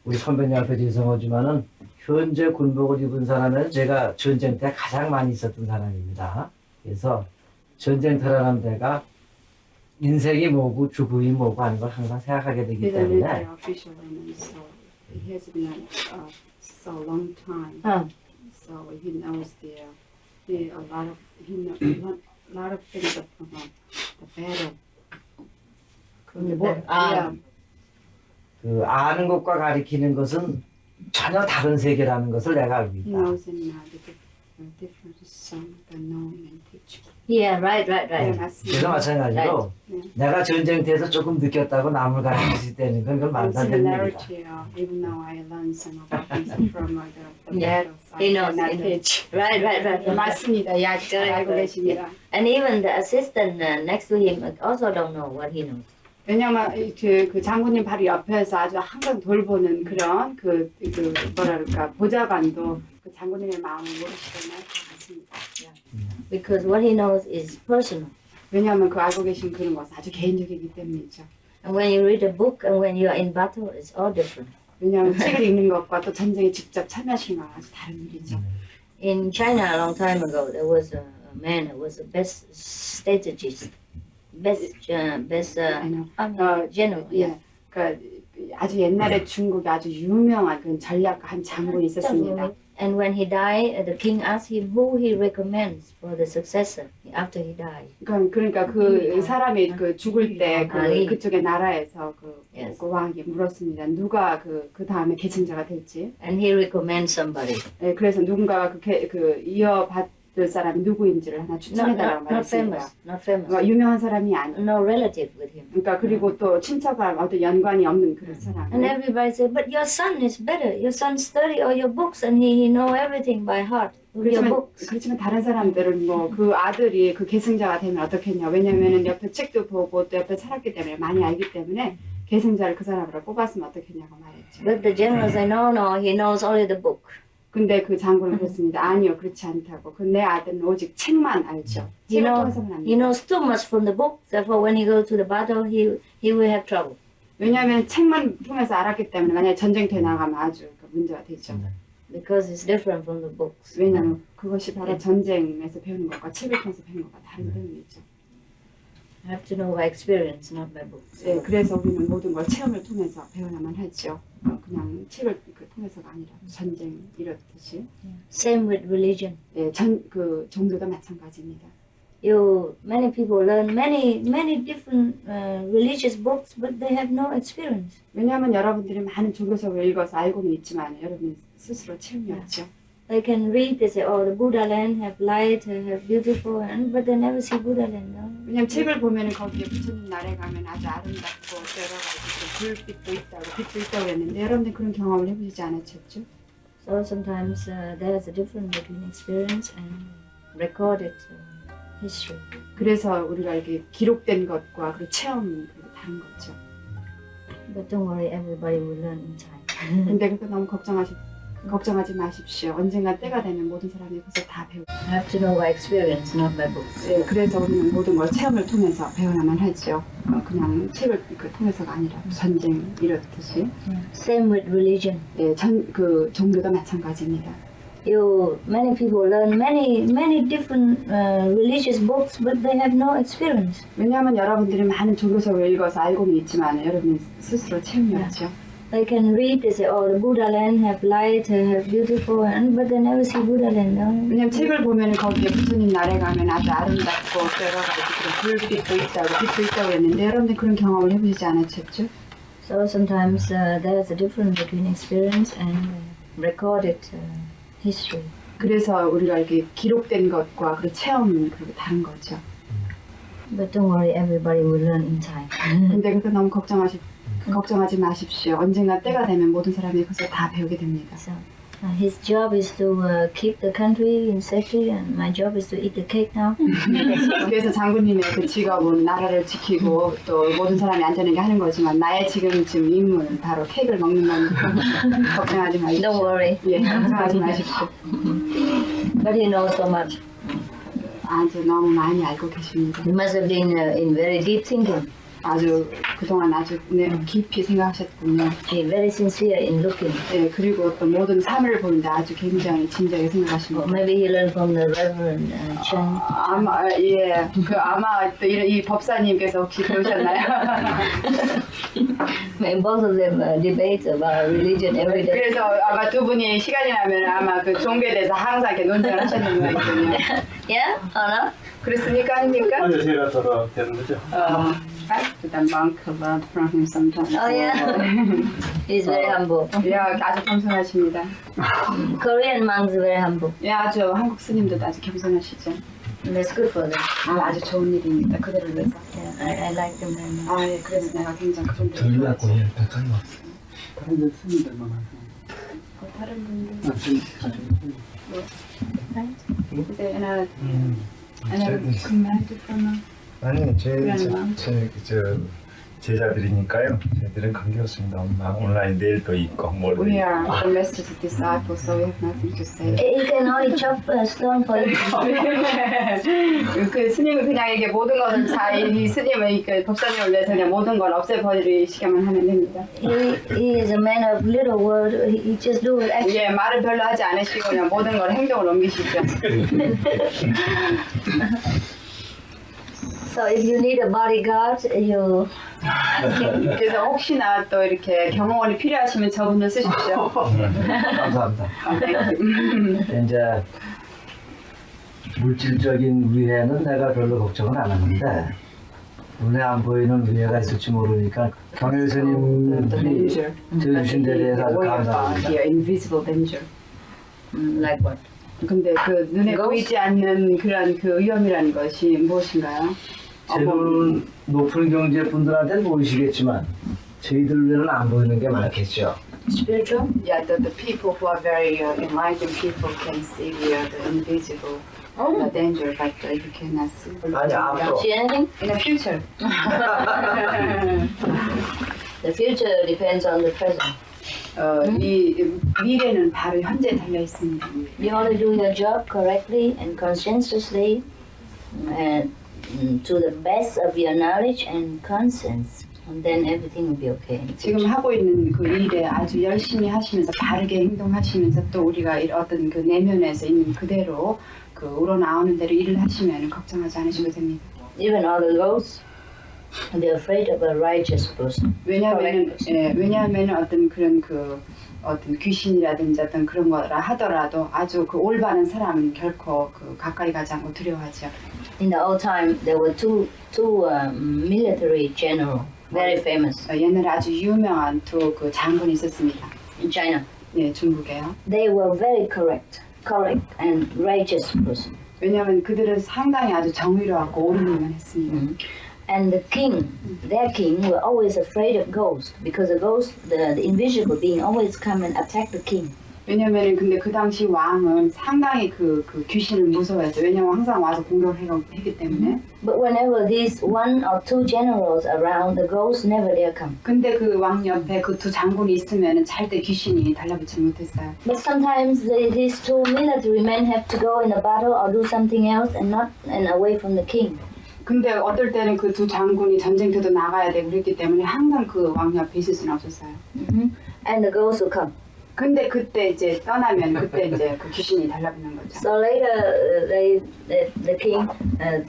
우리 선배님 앞에 죄송하지만은 현재 군복을 입은 사람은 제가 전쟁 때 가장 많이 있었던 사람입니다. 그래서 전쟁터라는 데가 인생이 뭐고 죽음이 뭐고 하는 걸 항상 생각하게 되기 He's a 때문에 military official and so he has been so long time. So he knows a lot of things from the battle. Yeah. 그 아는 것과 가리키는 것은 전혀 다른 세계라는 것을 내가 알고 He 있다. knows in the difference the knowing and teaching. Yeah, right. 네, 그래서 맞습니다. 마찬가지로 네. 내가 전쟁터에서 조금 느꼈다고 남을 가르칠 때는 그건 말도 안 되는 일이다. Similarity, even though I learned some about things from the Yeah. battles, He I knows, cannot he knows. teach. Right. 맞습니다. 야, 잘 알고 계십니다. And even the assistant next to him also don't know what he knows. 왜냐면 그 장군님 바로 옆에서 아주 항상 돌보는 그런 뭐랄까 보좌관도 그 장군님의 마음을 모르시거나 다 같습니다. Because what he knows is personal. 왜냐하면 그 알고 계신 그런 것은 아주 개인적이기 때문이죠. And when you read a book and when you are in battle, it's all different. 왜냐하면 책을 읽는 것과 또 전쟁에 직접 참여하시는 건 아주 다른 일이죠. In China a long time ago, there was a man who was the best strategist, best I know. general. 예, 그 아주 옛날에 중국에 아주 유명한 그 전략가 장군이 있었습니다. And when he died, the king asked him who he recommends for the successor after he died. 그러니까 그 사람이 그 죽을 때 아니. 그쪽의 나라에서 Yes. 그 왕에게 물었습니다. 누가 그 다음에 계승자가 될지. And he recommends somebody. 예, 그래서 누군가가 그 이어받을 사람이 누구인지를 하나 추천해달라고 말했습니다. Not famous. 유명한 사람이 아니. No relative with him. 그러니까 그리고 또 친척과 어떤 연관이 없는 그런 사람. And everybody said, but your son is better. Your son study all your books and he know everything by heart. With your books. 그렇지만 다른 사람들은 뭐 그 아들이 그 계승자가 되면 어떻겠냐. 왜냐면은 옆에 책도 보고 또 옆에 살았기 때문에 많이 알기 때문에 계승자를 그 사람으로 뽑았으면 어떻겠냐고 말했죠. But the general said, no, he knows only the book. 근데 그 장군은 그랬습니다. 아니요, 그렇지 않다고. 그 내 아들은 오직 책만 알죠. He 책을 통해서만 he 압니다. knows too much from the book. Therefore, when he goes to the battle, he will have trouble. 왜냐하면 책만 통해서 알았기 때문에 만약에 전쟁터에 나가면 아주 문제가 되죠. because it's different from the books. 왜냐하면 그것이 바로 전쟁에서 배우는 것과 책을 통해서 배우는 것과 다르기 때문이죠. I have to know by experience, not by books. 네, 그래서 우리는 모든 걸 체험을 통해서 배워야만 하죠. 그냥 책을 통해서가 아니라 전쟁 이렇듯이. Same with religion. 네, 그 종교도 마찬가지입니다. Many people learn many different religious books, but they have no experience. 왜냐하면 여러분들이 많은 종교서를 읽어서 알고는 있지만 여러분 스스로 체험이 없죠. They can read, they say, oh, the Buddha land have light, have beautiful, but they never see Buddha land. No? 왜냐면 책을 보면은 거기에 부처님 나라에 가면 아주 아름답고 여러 가지 불빛도 있다고 빛도 있다고 그랬는데 여러분들 그런 경험을 해보시지 않으셨죠? So sometimes there's a difference between experience and recorded history. 그래서 우리가 이렇게 기록된 것과 그 체험은 다른 거죠. But don't worry, everybody will learn in time. 근데 그거 너무 걱정하지 마십시오. 언젠가 때가 되면 모든 사람이 그것을 다 배우고. I have to know by experience, not by books. 네, 그래서 우리는 모든 걸 체험을 통해서 배워야만 하죠. 그냥 책을 통해서가 아니라 전쟁 이렇듯이. Same with religion. 네, 그 종교도 마찬가지입니다. Many people learn many different religious books, but they have no experience. 왜냐하면 여러분들이 많은 종교서를 읽어서 알고는 있지만 여러분 스스로 체험이 없죠. They can read, they say, oh, the Buddha land have light, have beautiful, but they never see Buddha land. No? 왜냐면 책을 보면 거기에 부처님 나라에 가면 아주 아름답고 여러 가지 불빛도 있다고 빛도 있다고 했는데 여러분들 그런 경험을 해보시지 않으셨죠? So sometimes there's a difference between experience and recorded history. 그래서 우리가 이렇게 기록된 것과 그 체험은 그렇게 다른 거죠. But don't worry, everybody will learn in time. 근데 그거 너무 걱정하지 마십시오. 언젠가 때가 되면 모든 사람이 그것을 다 배우게 됩니다. So his job is to keep the country in safety, and my job is to eat the cake now. 그래서 장군님의 그 직업은 나라를 지키고 또 모든 사람이 안전하게 하는 거지만 나의 지금 임무는 바로 케이크를 먹는 거니까 걱정하지 마십시오. Don't worry. 예, 걱정하지 마십시오. But he knows so much. 아주 너무 많이 알고 계십니다. He must have been in very deep thinking. 아주 그동안 아주 깊이 생각하셨군요. He very sincere in looking. 예, 그리고 또 모든 삶을 보는데 아주 굉장히 진지하게 생각하십니다. Maybe he learned from the Reverend Chen. 아마 예, 아마 또 이 법사님께서 혹시 배우셨나요? Both of them debate about religion every day. 그래서 아마 두 분이 시간이 나면 아마 그 종교에 대해서 항상 이렇게 논쟁을 하셨는 것 같거든요. Yeah or no? 그렇습니까, 아닙니까? 아니요, 제가 더 되는 거죠. The monk learned from him sometimes. Oh yeah. He's very humble. 예, 아주 겸손하십니다. Korean monks are very humble. 예, 아주 한국 스님들도 아주 겸손하시죠. That's good for them. 아주 좋은 일입니다. 그들을 위해서. Yeah, I like them very much. 예, 그래서 내가 굉장히 그런 데를 전략고 좋아하지. 다른 데 스님들만 다른 분들. 하세요. 네, and commanded from 아니 제 제자들이니까요. 저희들은 관계없습니다. 온라인 내일도 있고 뭘. We are the master's disciples, so we have nothing to say. He can only chop a stone for you. 그 스님은 그냥 이게 모든 것을 이 스님은 그 법사님을 위해서 그냥 모든 걸 없애버리시기만 하면 됩니다. He is a man of little word. He just do it action. 예, 말을 별로 하지 않으시고 그냥 모든 걸 행동으로 옮기시죠. So if you need a bodyguard, you 그래서 혹시나 또 이렇게 경호원이 필요하시면 저분을 쓰십시오. 감사합니다. 네. 이제 물질적인 위해는 내가 별로 걱정은 안 하는데 눈에 안 보이는 위해가 있을지 모르니까 경일 스님들이 주신 데 대해서 아주 감사합니다. Yeah, invisible danger. like what? 근데 그 눈에 보이지 않는 그런 그 위험이라는 것이 무엇인가요? 제일 높은 경제분들한테는 보이시겠지만 저희들은 안 보이는 게 많겠죠. Spiritual? Yeah, the people who are very enlightened people can see the invisible danger, but you cannot see. 아니 앞으로 See anything? In the future. The future depends on the present. 이 미래는 바로 현재에 달려 있습니다. You only do your job correctly and conscientiously, and to the best of your knowledge and conscience. and then everything will be okay. 지금 하고 있는 그 일에 아주 열심히 하시면서 바르게 행동하시면서 또 우리가 어떤 그 내면에서 있는 그대로 그 우러나오는 대로 일을 하시면 걱정하지 않으셔도 됩니다. Even all the ghosts, they're afraid of a righteous person. 왜냐하면 어떤 그런 그 어떤 귀신이라든지 어떤 그런 거라 하더라도 아주 그 올바른 사람은 결코 그 가까이 가지 않고 두려워하죠. In the old time, there were two military general, very famous 옛날에 아주 유명한 두 그 장군이 있었습니다. in China. 예, 중국에요. They were very correct and righteous person. 왜냐하면 그들은 상당히 아주 정의로웠고 옳은 일만 했습니다. And the king, their king, were always afraid of ghosts because the ghost, the invisible being, always come and attack the king. 왜냐면은 근데 그 당시 왕은 상당히 그 귀신을 무서워했죠. 왜냐면 항상 와서 공격을 했기 때문에. But whenever these one or two generals around, the ghosts never dare come. 근데 그 왕 옆에 그 두 장군이 있으면은 절대 귀신이 달라붙지 못했어요. But sometimes these two military men have to go in a battle or do something else and away from the king. 근데 어떨 때는 그 두 장군이 전쟁터도 나가야 되고 그랬기 때문에 항상 그 왕 옆에 있을 수는 없었어요. And the ghosts will come. 근데 그때 이제 떠나면 그때 이제 그 귀신이 달라붙는 거죠. So later, the king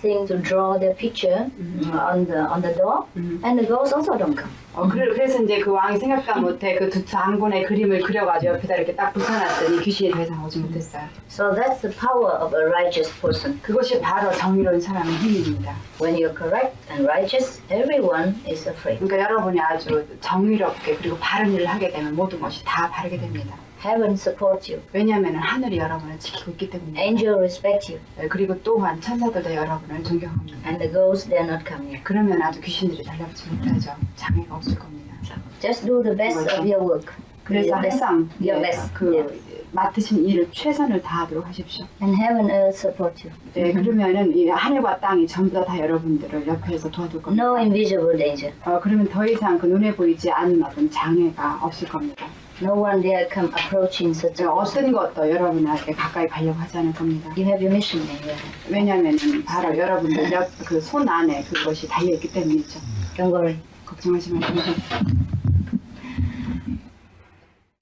think to draw their picture on the door, and the ghosts also don't come. 그래서 이제 그 왕이 생각도 못해 그 두 장군의 그림을 그려가지고 옆에다 이렇게 딱 붙여놨더니 귀신이 더 이상 오지 못했어요. So that's the power of a righteous person. 그것이 바로 정의로운 사람의 힘입니다. When you're correct and righteous, everyone is afraid. 그러니까 여러분이 아주 정의롭게 그리고 바른 일을 하게 되면 모든 것이 다 바르게 됩니다. Heaven supports you. 왜냐하면 하늘이 여러분을 지키고 있기 때문입니다. Angels respect you. 그리고 또한 천사들도 여러분을 존경합니다. And the ghosts, they're not coming. 그러면 아주 귀신들이 달라붙지 못하죠. 장애가 없을 겁니다. Just do the best of your work. 그래서 항상 your best. 그 맡으신 일을 최선을 다하도록 하십시오. And heaven and earth support you. 네, 그러면은 이 하늘과 땅이 전부 다 여러분들을 옆에서 도와줄 겁니다. No invisible danger. 그러면 더 이상 그 눈에 보이지 않는 어떤 장애가 없을 겁니다. No one dare come approaching such a 어떤 것도 여러분에게 가까이 가려고 하지 않을 겁니다. You have your mission in your hand. 왜냐하면 바로 여러분들 그 손 안에 그것이 달려있기 때문이죠. Don't worry. 걱정하지 마시고.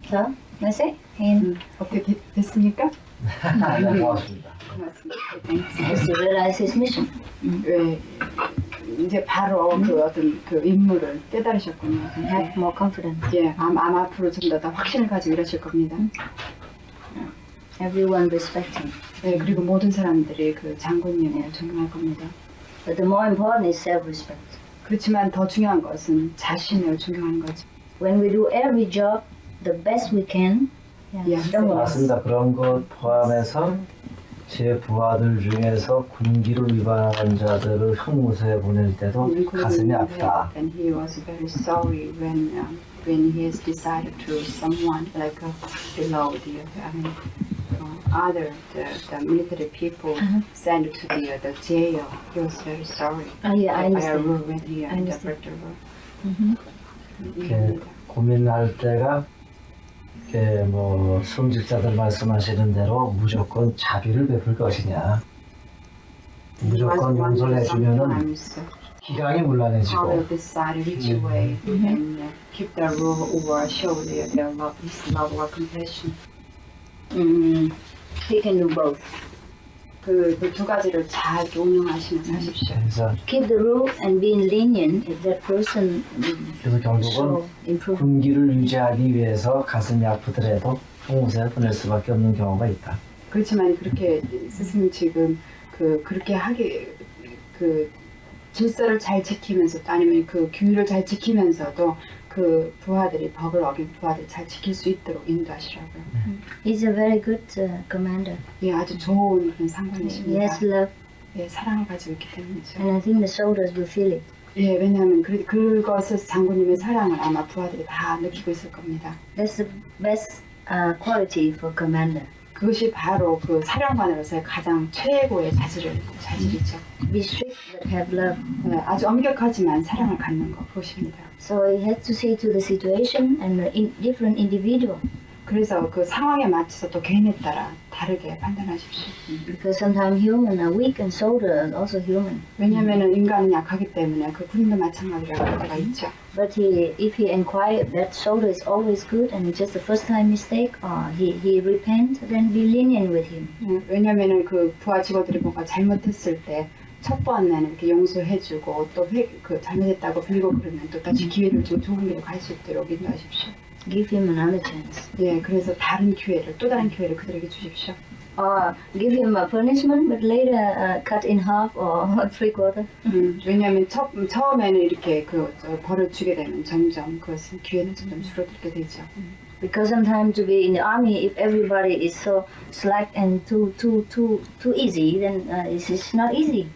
So, that's it. And 어떻게 됐습니까? 고맙습니다. 고맙습니다. just to realize his mission. 왜 이제 바로 그 어떤 그 임무를 깨달으셨군요. And have more confidence. 예, 아마 앞으로 좀 더 확신을 가지고 이러실 겁니다. Everyone respect him. 네, 그리고 모든 사람들이 그 장군님을 존경할 겁니다. But the more important is self-respect. 그렇지만 더 중요한 것은 자신을 존경하는 거죠. When we do every job the best we can, don't worry. 맞습니다. 그런 것 포함해서 제 부하들 중에서 군기를 위반한 자들을 형무소에 보낼 때도 가슴이 아프다. And he was very sorry when he has decided to someone like below the military people sent to the jail. He was very sorry. Yeah, I By a understand. rule when he I understand. interpreted the rule. 이렇게 고민할 때가 이렇게 뭐 성직자들 말씀하시는 대로 무조건 자비를 베풀 것이냐, 무조건 용서해 주면은 기강이 How 문란해지고 will decide which way and keep the rule or show their love, his love or compassion. He can do both. 그 두 가지를 잘 운영하시면서 하십시오. 그래서 Keep the rule and being lenient if that person 그래서 결국은 show improvement. 군기를 유지하기 위해서 가슴이 아프더라도 형무소에 보낼 수밖에 없는 경우가 있다. 그렇지만 그렇게 스승님 지금 그렇게 그 질서를 잘 지키면서도 아니면 그 규율을 잘 지키면서도 그 부하들이 법을 어긴 부하들 잘 지킬 수 있도록 인도하시라고요. He's a very good commander. 예, 아주 좋은 그런 He 상관이십니다. has love, 예, 사랑을 가지고 있기 때문이죠. and I think the soldiers will feel it. 예, 왜냐하면 그것을 장군님의 사랑을 아마 부하들이 다 느끼고 있을 겁니다. That's the best quality for commander. 그것이 바로 그 사령관으로서의 가장 최고의 자질이죠. Be strict but have love. 예, 아주 엄격하지만 사랑을 갖는 것 그것입니다. So he has to see to the situation and the different individual. 그래서 그 상황에 맞춰서 또 개인에 따라 다르게 판단하십시오. Because sometimes human are weak and soda is also human. 왜냐면은 인간은 약하기 때문에 그 군인도 마찬가지라고 할 때가 있죠. But if he inquired that soda is always good and it's just a first time mistake, or he repent, then be lenient with him. 왜냐면은 그 부하 직원들이 뭔가 잘못했을 때 첫 번에는 이렇게 용서해주고 또 그 잘못했다고 빌고 그러면 또 다시 기회를 주고 좋은 길로 갈 수 있도록 인도하십시오. Give him another chance. 예, 그래서 다른 기회를 또 다른 기회를 그들에게 주십시오. Or give him a punishment, but later cut in half or 3/4. 왜냐하면 처음에는 이렇게 벌을 주게 되면 점점 그것은 기회는 점점 줄어들게 되죠. Because sometimes to be in the army, if everybody is so slack and too easy, then it's not easy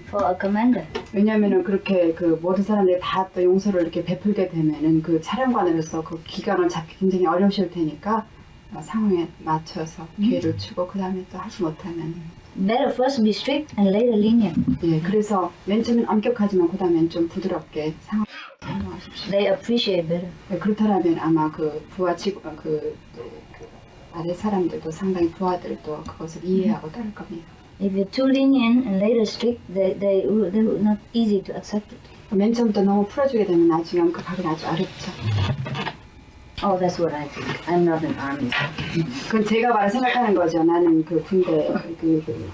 for a commander. 왜냐하면은 그렇게 그 모든 사람들이 다 또 용서를 이렇게 베풀게 되면은 그 사령관으로서 그 기강을 잡기 굉장히 어려우실 테니까 상황에 맞춰서 기회를 주고 그 다음에 또 하지 못하면. Better first be strict and later lenient. 예, 그래서 맨 처음엔 엄격하지만 그 다음엔 좀 부드럽게 상황하십시오. They appreciate better. 예, 그렇다면 아마 그 부하 직원 그 아래 사람들도 상당히 부하들도 그것을 이해하고 따를 겁니다. If you're too lenient and later strict, they would not easy to accept it. 맨 처음부터 너무 풀어주게 되면 나중에 엄격하기는 아주 어렵죠. Oh, that's what I think. I'm not an army. 그건 제가 바로 생각하는 거죠. 나는 그 군대 아니기 때문에.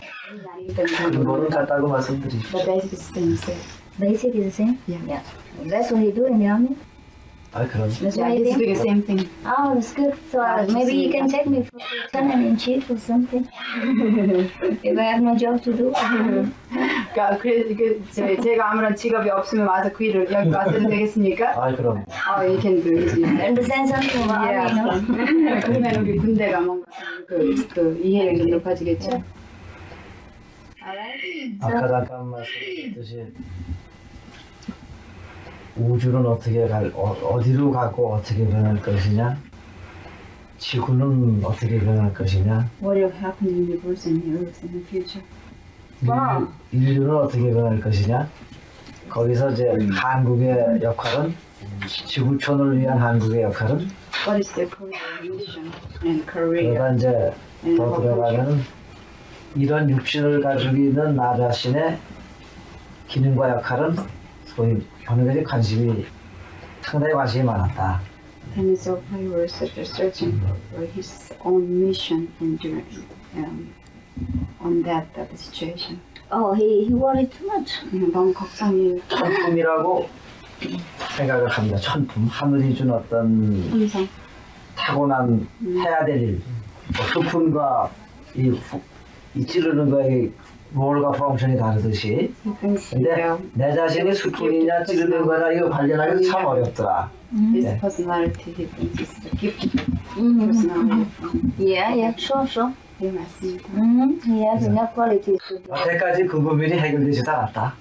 그거는 같다고 말씀드리십시오. The basic is the same. Basic is the same? Yeah. That's what you do in the army? 아 그럼. That's Yeah, what you he's doing think? the same thing. Oh, that's good. So maybe you can take me for lieutenant-in-chief or something. If I have no job to do. 그러니까 제가 아무런 직업이 없으면 와서 그 일을 여기 와서 해도 되겠습니까? 아 그럼. You can do it. Understand something about army, no? 그러면 우리 군대가 뭔가 그 이해력이 좀 높아지겠죠? 아까 잠깐 말씀드렸듯이 우주는 어떻게 어디로 가고 어떻게 변할 것이냐, 지구는 어떻게 변할 것이냐, What will happen in the universe and the earth in the future? 인류는 어떻게 변할 것이냐. 거기서 이제 한국의 역할은, 지구촌을 위한 한국의 역할은, What is the Korean mission and Korea? 그러다 이제 더 들어가면 이런 육신을 가지고 있는 나 자신의 기능과 역할은 소위 하는 것에 상당히 관심이 많았다. And so he was searching for his own mission and on that situation. Oh, he worried too much. 너무 걱정이 천품이라고 생각을 합니다. 천품, 하늘이 준 어떤 항상 타고난 해야 될 일, 수푼과 이 찌르는 거의 롤과 펑션이 다르듯이. 근데 내 자신이 수푼이냐 찌르는 거냐 이거 발견하기 참 어렵더라. His 네. personality, he thinks is the gift personality. Yeah, sure. 네, 맞습니다. He has enough qualities to do. 여태까지 그 고민이 해결되지도 않았다.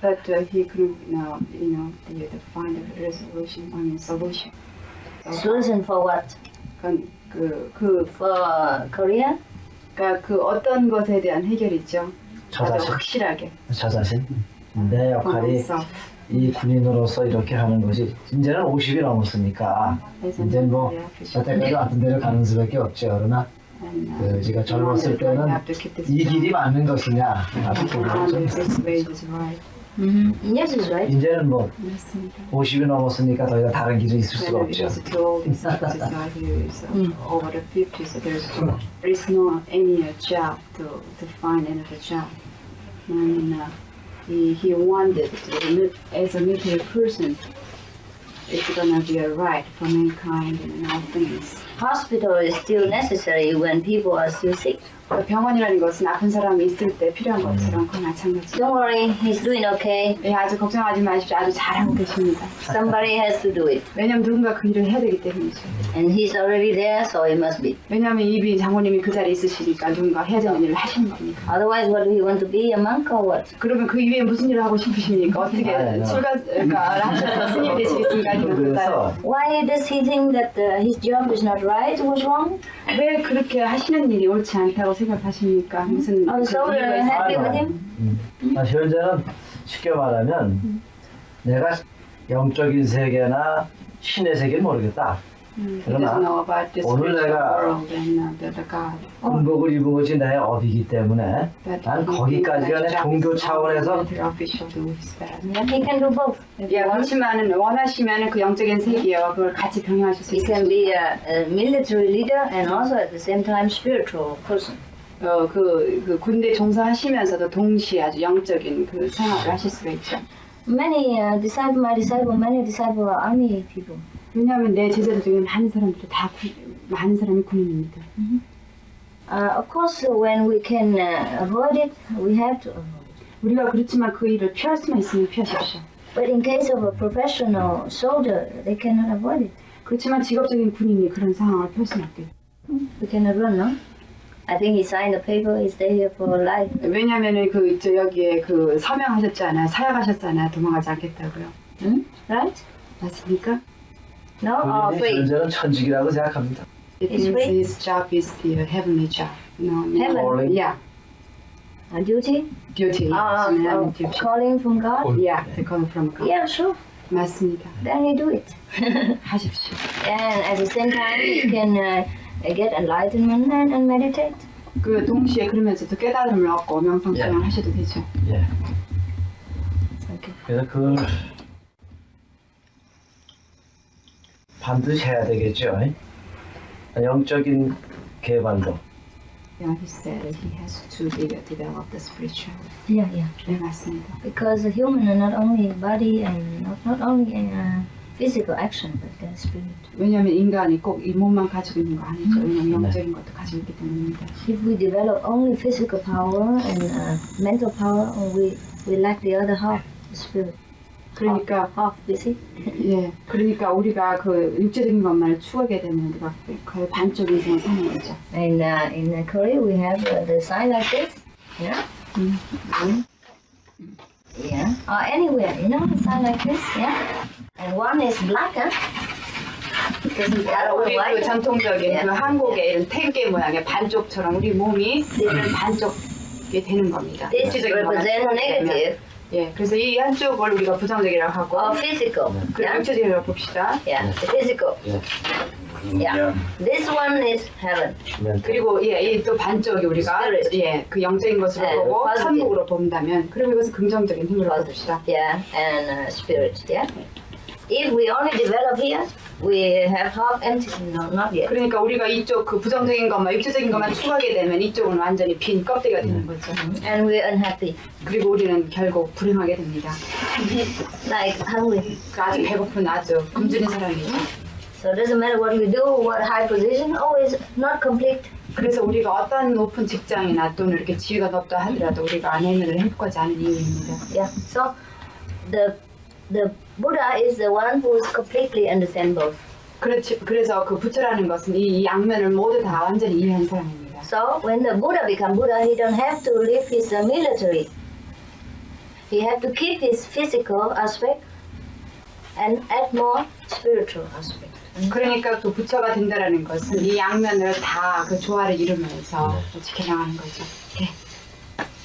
But he couldn't now, find a resolution, solution. Solution for what? For Korea? 그러니까 그 어떤 것에 대한 해결이죠. 저 아주 자신. 확실하게. 저 자신. 내 역할이 그래서 이 군인으로서 이렇게 하는 것이 이제는 50이 넘었으니까 이제 뭐 여태까지 왔던 대로 가는 수밖에 없죠. 그러나 그 제가 젊었을 때는 이 길이 맞는 것이냐 This way is right. Yes, it's right. 이제는 뭐 맞습니다. 50이 넘었으니까 더 이상 다른 길이 있을 수가 Whether 없죠. because too old is society is over the 50, so there is no any job to find another job. And he wanted to, as a military person, it's gonna be a right for mankind and all things. Hospital is still necessary when people are still sick. 병원이라는 것은 아픈 사람이 있을 때 필요한 것처럼 그 마찬가지. Don't worry, he's doing okay. 예, 아주 걱정하지 마십시오. 아주 잘하고 계십니다. Somebody has to do it. 왜냐면 누군가 그 일을 해야 되기 때문이죠. And he's already there, so it must be. 왜냐면 이비 장모님이 그 자리에 있으시니까 누군가 해야 되는 일을 하시는 겁니다. Otherwise, what do you want to be, a monk or what? 그러면 그 이후에 무슨 일을 하고 싶으십니까? 어떻게 출가를 하셔서 스님이 되시겠습니까? 아니면 그래서 Why does he think that his job is not right? What's wrong? 왜 그렇게 하시는 일이 옳지 않다고 생각하십니까? 무슨 Oh, so 이유가 we're 있어요? happy with him? 현재는 쉽게 말하면 내가 영적인 세계나 신의 세계는 모르겠다. He doesn't know about the 오늘 spiritual 내가 world and the God. 군복을 입은 것이 내 업이기 때문에 난 거기까지가 내 종교 차원에서 official do his best. Yeah, he can do both. 예, 그렇지만은 원하시면은 그 영적인 세계와 그걸 같이 병행하실 수 He can 있습니다. be a military leader and also at the same time spiritual person. 그 군대 종사하시면서도 동시에 아주 영적인 그 생활을 하실 수가 있죠. Many many disciple are army people. 왜냐하면 내 제자들 중에 많은 사람들이 많은 사람이 군인입니다. Of course, when we can avoid it, we have to avoid it. 우리가 그렇지만 그 일을 피할 수만 있으면 피하십시오. But in case of a professional soldier, they cannot avoid it. 그렇지만 직업적인 군인이 그런 상황을 피할 수는 없대요. We cannot run, no? I think he signed a paper, he stay here for life. 왜냐하면은 여기에 그 서명하셨잖아요. 사약하셨잖아요. 도망가지 않겠다고요. Right? 맞습니까? No? Oh, 본인의 free. 존재는 천직이라고 생각합니다. It It's means free? his job is the heavenly job. No, Heaven? Calling. Yeah, A duty? duty. duty. Calling from God? Yeah, the call from God. Yeah, sure. 맞습니다. Then we do it. 하십시오. And at the same time, you can get enlightenment and meditate. 그 동시에 그러면서도 깨달음을 얻고 명상을 하셔도 되죠. 예. Okay. 그래서 그걸 반드시 해야 되겠죠. 영적인 개발도. Yeah, he said that he has to develop the spiritual. Yeah, yeah. 네, 맞습니다. Because the human are not only body and not only physical action, but their spirit. 왜냐하면 인간이 꼭 이 몸만 가지고 있는 거 아니죠. 왜냐하면 영적인 것도 가지고 있기 때문입니다. If we develop only physical power and mental power, we lack the other half, the spirit. 그러니까 half, you see? 예, 그러니까 우리가 그 육체적인 것만을 추구하게 되면 우리가 거의 반쪽 인생을 사는 거죠. And in Korea, we have the sign like this. Yeah. Yeah. Or anywhere, you know, the sign like this. Yeah. And one is black, huh? Doesn't matter 우리 그 white. 전통적인 그 한국의 이런 탱게 모양의 반쪽처럼 우리 몸이 이런 반쪽이 되는 겁니다. This 육체적인 것만 represents 추구하게 되면. negative 예, 그래서 이 한쪽을 우리가 부정적이라고 하고 or physical. 그리고 Yeah. 육체적이라고 봅시다. Yeah. The physical. Yeah. This one is heaven. 그리고 예, 이 또 반쪽이 우리가 Spirit. 예, 그 영적인 것으로 네, 보고 positive. 천국으로 본다면 그럼 이것은 긍정적인 힘으로 봅시다. Yeah. And spirit. Yeah. If we only develop here, we have half empty. No, not yet. 그러니까 우리가 이쪽 그 부정적인 것만 육체적인 것만 추구하게 되면 이쪽은 완전히 빈 껍데기가 되는 거죠. And we're unhappy. 그리고 우리는 결국 불행하게 됩니다. Like hungry. 아주 배고픈 아주 굶주린 사람이죠. So it doesn't matter what we do, what high position, always not complete. 그래서 우리가 어떤 높은 직장이나 또는 이렇게 지위가 높다 하더라도 우리가 안에는 행복하지 않은 이유입니다. Yeah. So the Buddha is the one who is completely understand both. 그래서 그 부처라는 것은 이 양면을 모두 다 완전히 이해한 사람입니다. So when the Buddha become Buddha, he don't have to leave his military. He have to keep his physical aspect and add more spiritual aspect. 그러니까 그 부처가 된다라는 것은 이 양면을 다 그 조화를 이루면서 지켜나가는 거죠.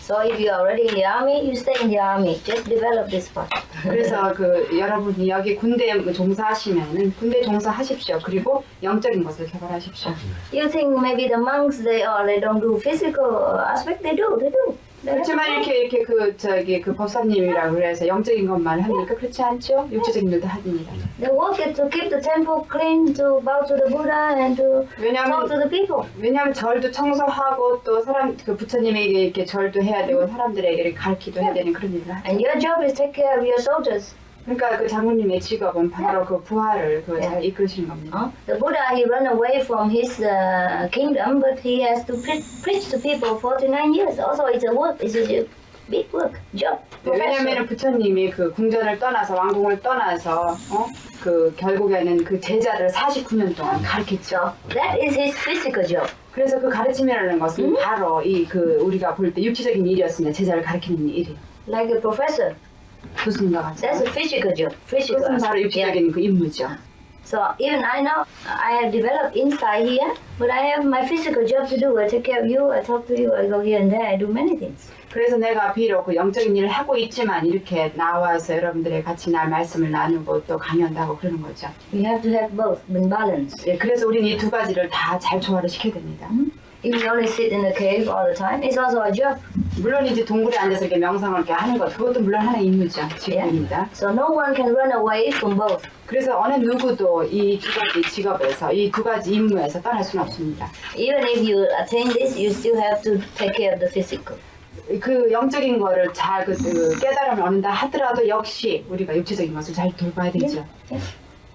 So if you are already in the army, you stay in the army. Just develop this part. 그래서 그 여러분이 여기 군대에 종사하시면은 군대 종사하십시오. 그리고 영적인 것을 개발하십시오. You think maybe the monks they don't do physical aspect? They do. 그렇지만 이렇게 그 법사님이라고 그래서 영적인 것만 합니까? 그렇지 않죠? 육체적인 일도 합니다. They work it to keep the temple clean, to bow to the Buddha, and to talk to the people. 왜냐하면 절도 청소하고 또 사람 그 부처님에게 이렇게 절도 해야 되고 사람들에게 이렇게 가르치도 해야 되는 그런 일을 하죠. And your job is take care of your soldiers. 그러니까 그 장모님의 직업은 바로 그 부하를 잘 이끌으시는 겁니다. The Buddha, he ran away from his kingdom, but he has to preach to people 49 years. Also, it's a work. It's a big work, job. 왜냐하면 부처님이 그 궁전을 떠나서 왕궁을 떠나서 그 결국에는 그 제자를 49년 동안 가르쳤죠. That is his physical job. 그래서 그 가르침이라는 것은 바로 이 그 우리가 볼 때 육체적인 일이었으면 제자를 가르치는 일이에요. Like a professor. 교수님과 같이. That's a physical job. Physical 그것은 바로 aspect. 육체적인 그 임무죠. So even I know I have developed insight here, but I have my physical job to do. I take care of you, I talk to you, I go here and there, I do many things. 그래서 내가 비록 그 영적인 일을 하고 있지만 이렇게 나와서 여러분들의 같이 날 말씀을 나누고 또 강연도 하고 그러는 거죠. We have to have both in balance. 예, 그래서 우리는 이 두 가지를 다 잘 조화를 시켜야 됩니다. If we only sit in the cave all the time, it's also a job. 물론 이제 동굴에 앉아서 이렇게 명상을 이렇게 하는 것 그것도 물론 하나의 임무죠. 직업입니다. So no one can run away from both. 그래서 어느 누구도 이 두 가지 직업에서 이 두 가지 임무에서 떠날 수는 없습니다. Even if you attain this, you still have to take care of the physical. 그 영적인 거를 잘 그 깨달음을 얻는다 하더라도 역시 우리가 육체적인 것을 잘 돌봐야 되죠.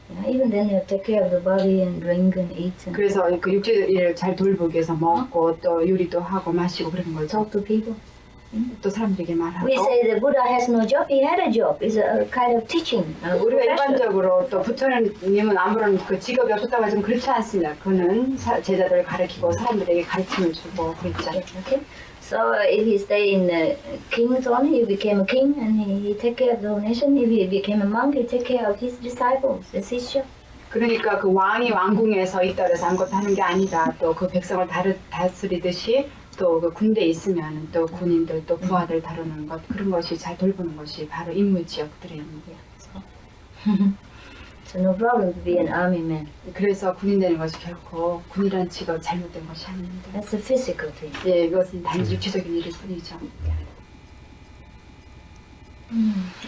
Yeah, even then you take care of the body and drink and eat and 그래서 그 육체를 잘 돌보기 위해서 먹고 또 요리도 하고 마시고 그러는 거죠. talk to people. 또 사람들에게 말하고. We say the Buddha has no job, he had a job. It's a kind of teaching. A 우리가 profession. 일반적으로 또 부처님은 아무런 그 직업이 없었다고 하지만 그렇지 않습니다. 그는 제자들을 가르치고 사람들에게 가르침을 주고 그랬죠. Okay. So if he stay in the king's throne, he became a king and he take care of the whole nation. If he became a monk, he take care of his disciples. That's his job. 그러니까 그 왕이 왕궁에 서 있다 해서 아무것도 하는 게 아니다. 또 그 백성을 다스리듯이 또 그 군대에 있으면 또 군인들 또 부하들 다루는 것 그런 것이 잘 돌보는 것이 바로 임무지요. 그들의 임무고요. So no problem to be an army man. 그래서 군인 되는 것이 결코 군이라는 직업 잘못된 것이 아닙니다. That's a physical thing. 예, 이것은 단지 육체적인 일일 뿐이죠.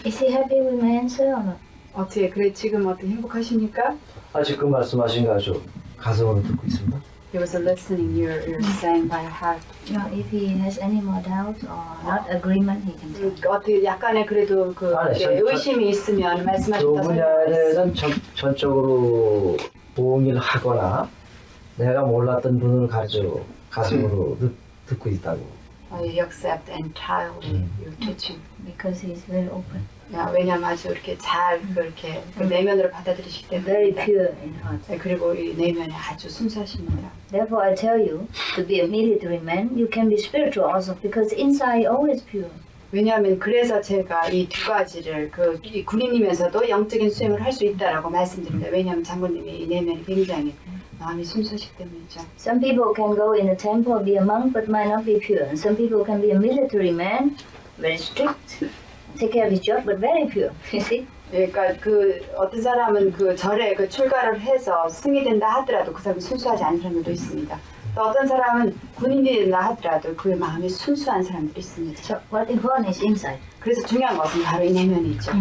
Is he happy with my answer or not? 어떻게 그래 지금 어떻게 행복하십니까? 아직 그 말씀하신 거 아주 가슴으로 듣고 있습니다. He was listening. You're saying by heart. No, if he has any more doubts or not agreement, he can tell. 어떻게 약간의 그래도 그 아니, 의심이 있으면 그 말씀하셨다. 분야에 대해서는 전적으로 동일하거나 내가 몰랐던 분을 가슴으로 듣고 있다고. You accept entirely your teaching. Because he is very open, 왜냐면 아주 이렇게 잘 그렇게 그 내면으로 받아들이시기 very 때문에. pure in heart. 그리고 이 내면이 아주 순수하십니다. Therefore, I tell you, to be a military man, you can be spiritual also, because inside always pure. 왜냐하면 그래서 제가 이 두 가지를 이 군인이면서도 영적인 수행을 할 수 있다라고 말씀드립니다. 왜냐하면 장군님이 이 내면이 굉장히 마음이 순수하시기 때문이죠. Some people can go in a temple, be a monk, but might not be pure. And some people can be a military man, very strict, take care of his job, but very pure. You see? 그러니까 그 어떤 사람은 그 절에 그 출가를 해서 승이 된다 하더라도 그 사람이 순수하지 않은 사람들도 있습니다. 또 어떤 사람은 군인이 된다 하더라도 그 마음이 순수한 사람들이 있습니다. So what important is inside. 그래서 중요한 것은 바로 이 내면이죠.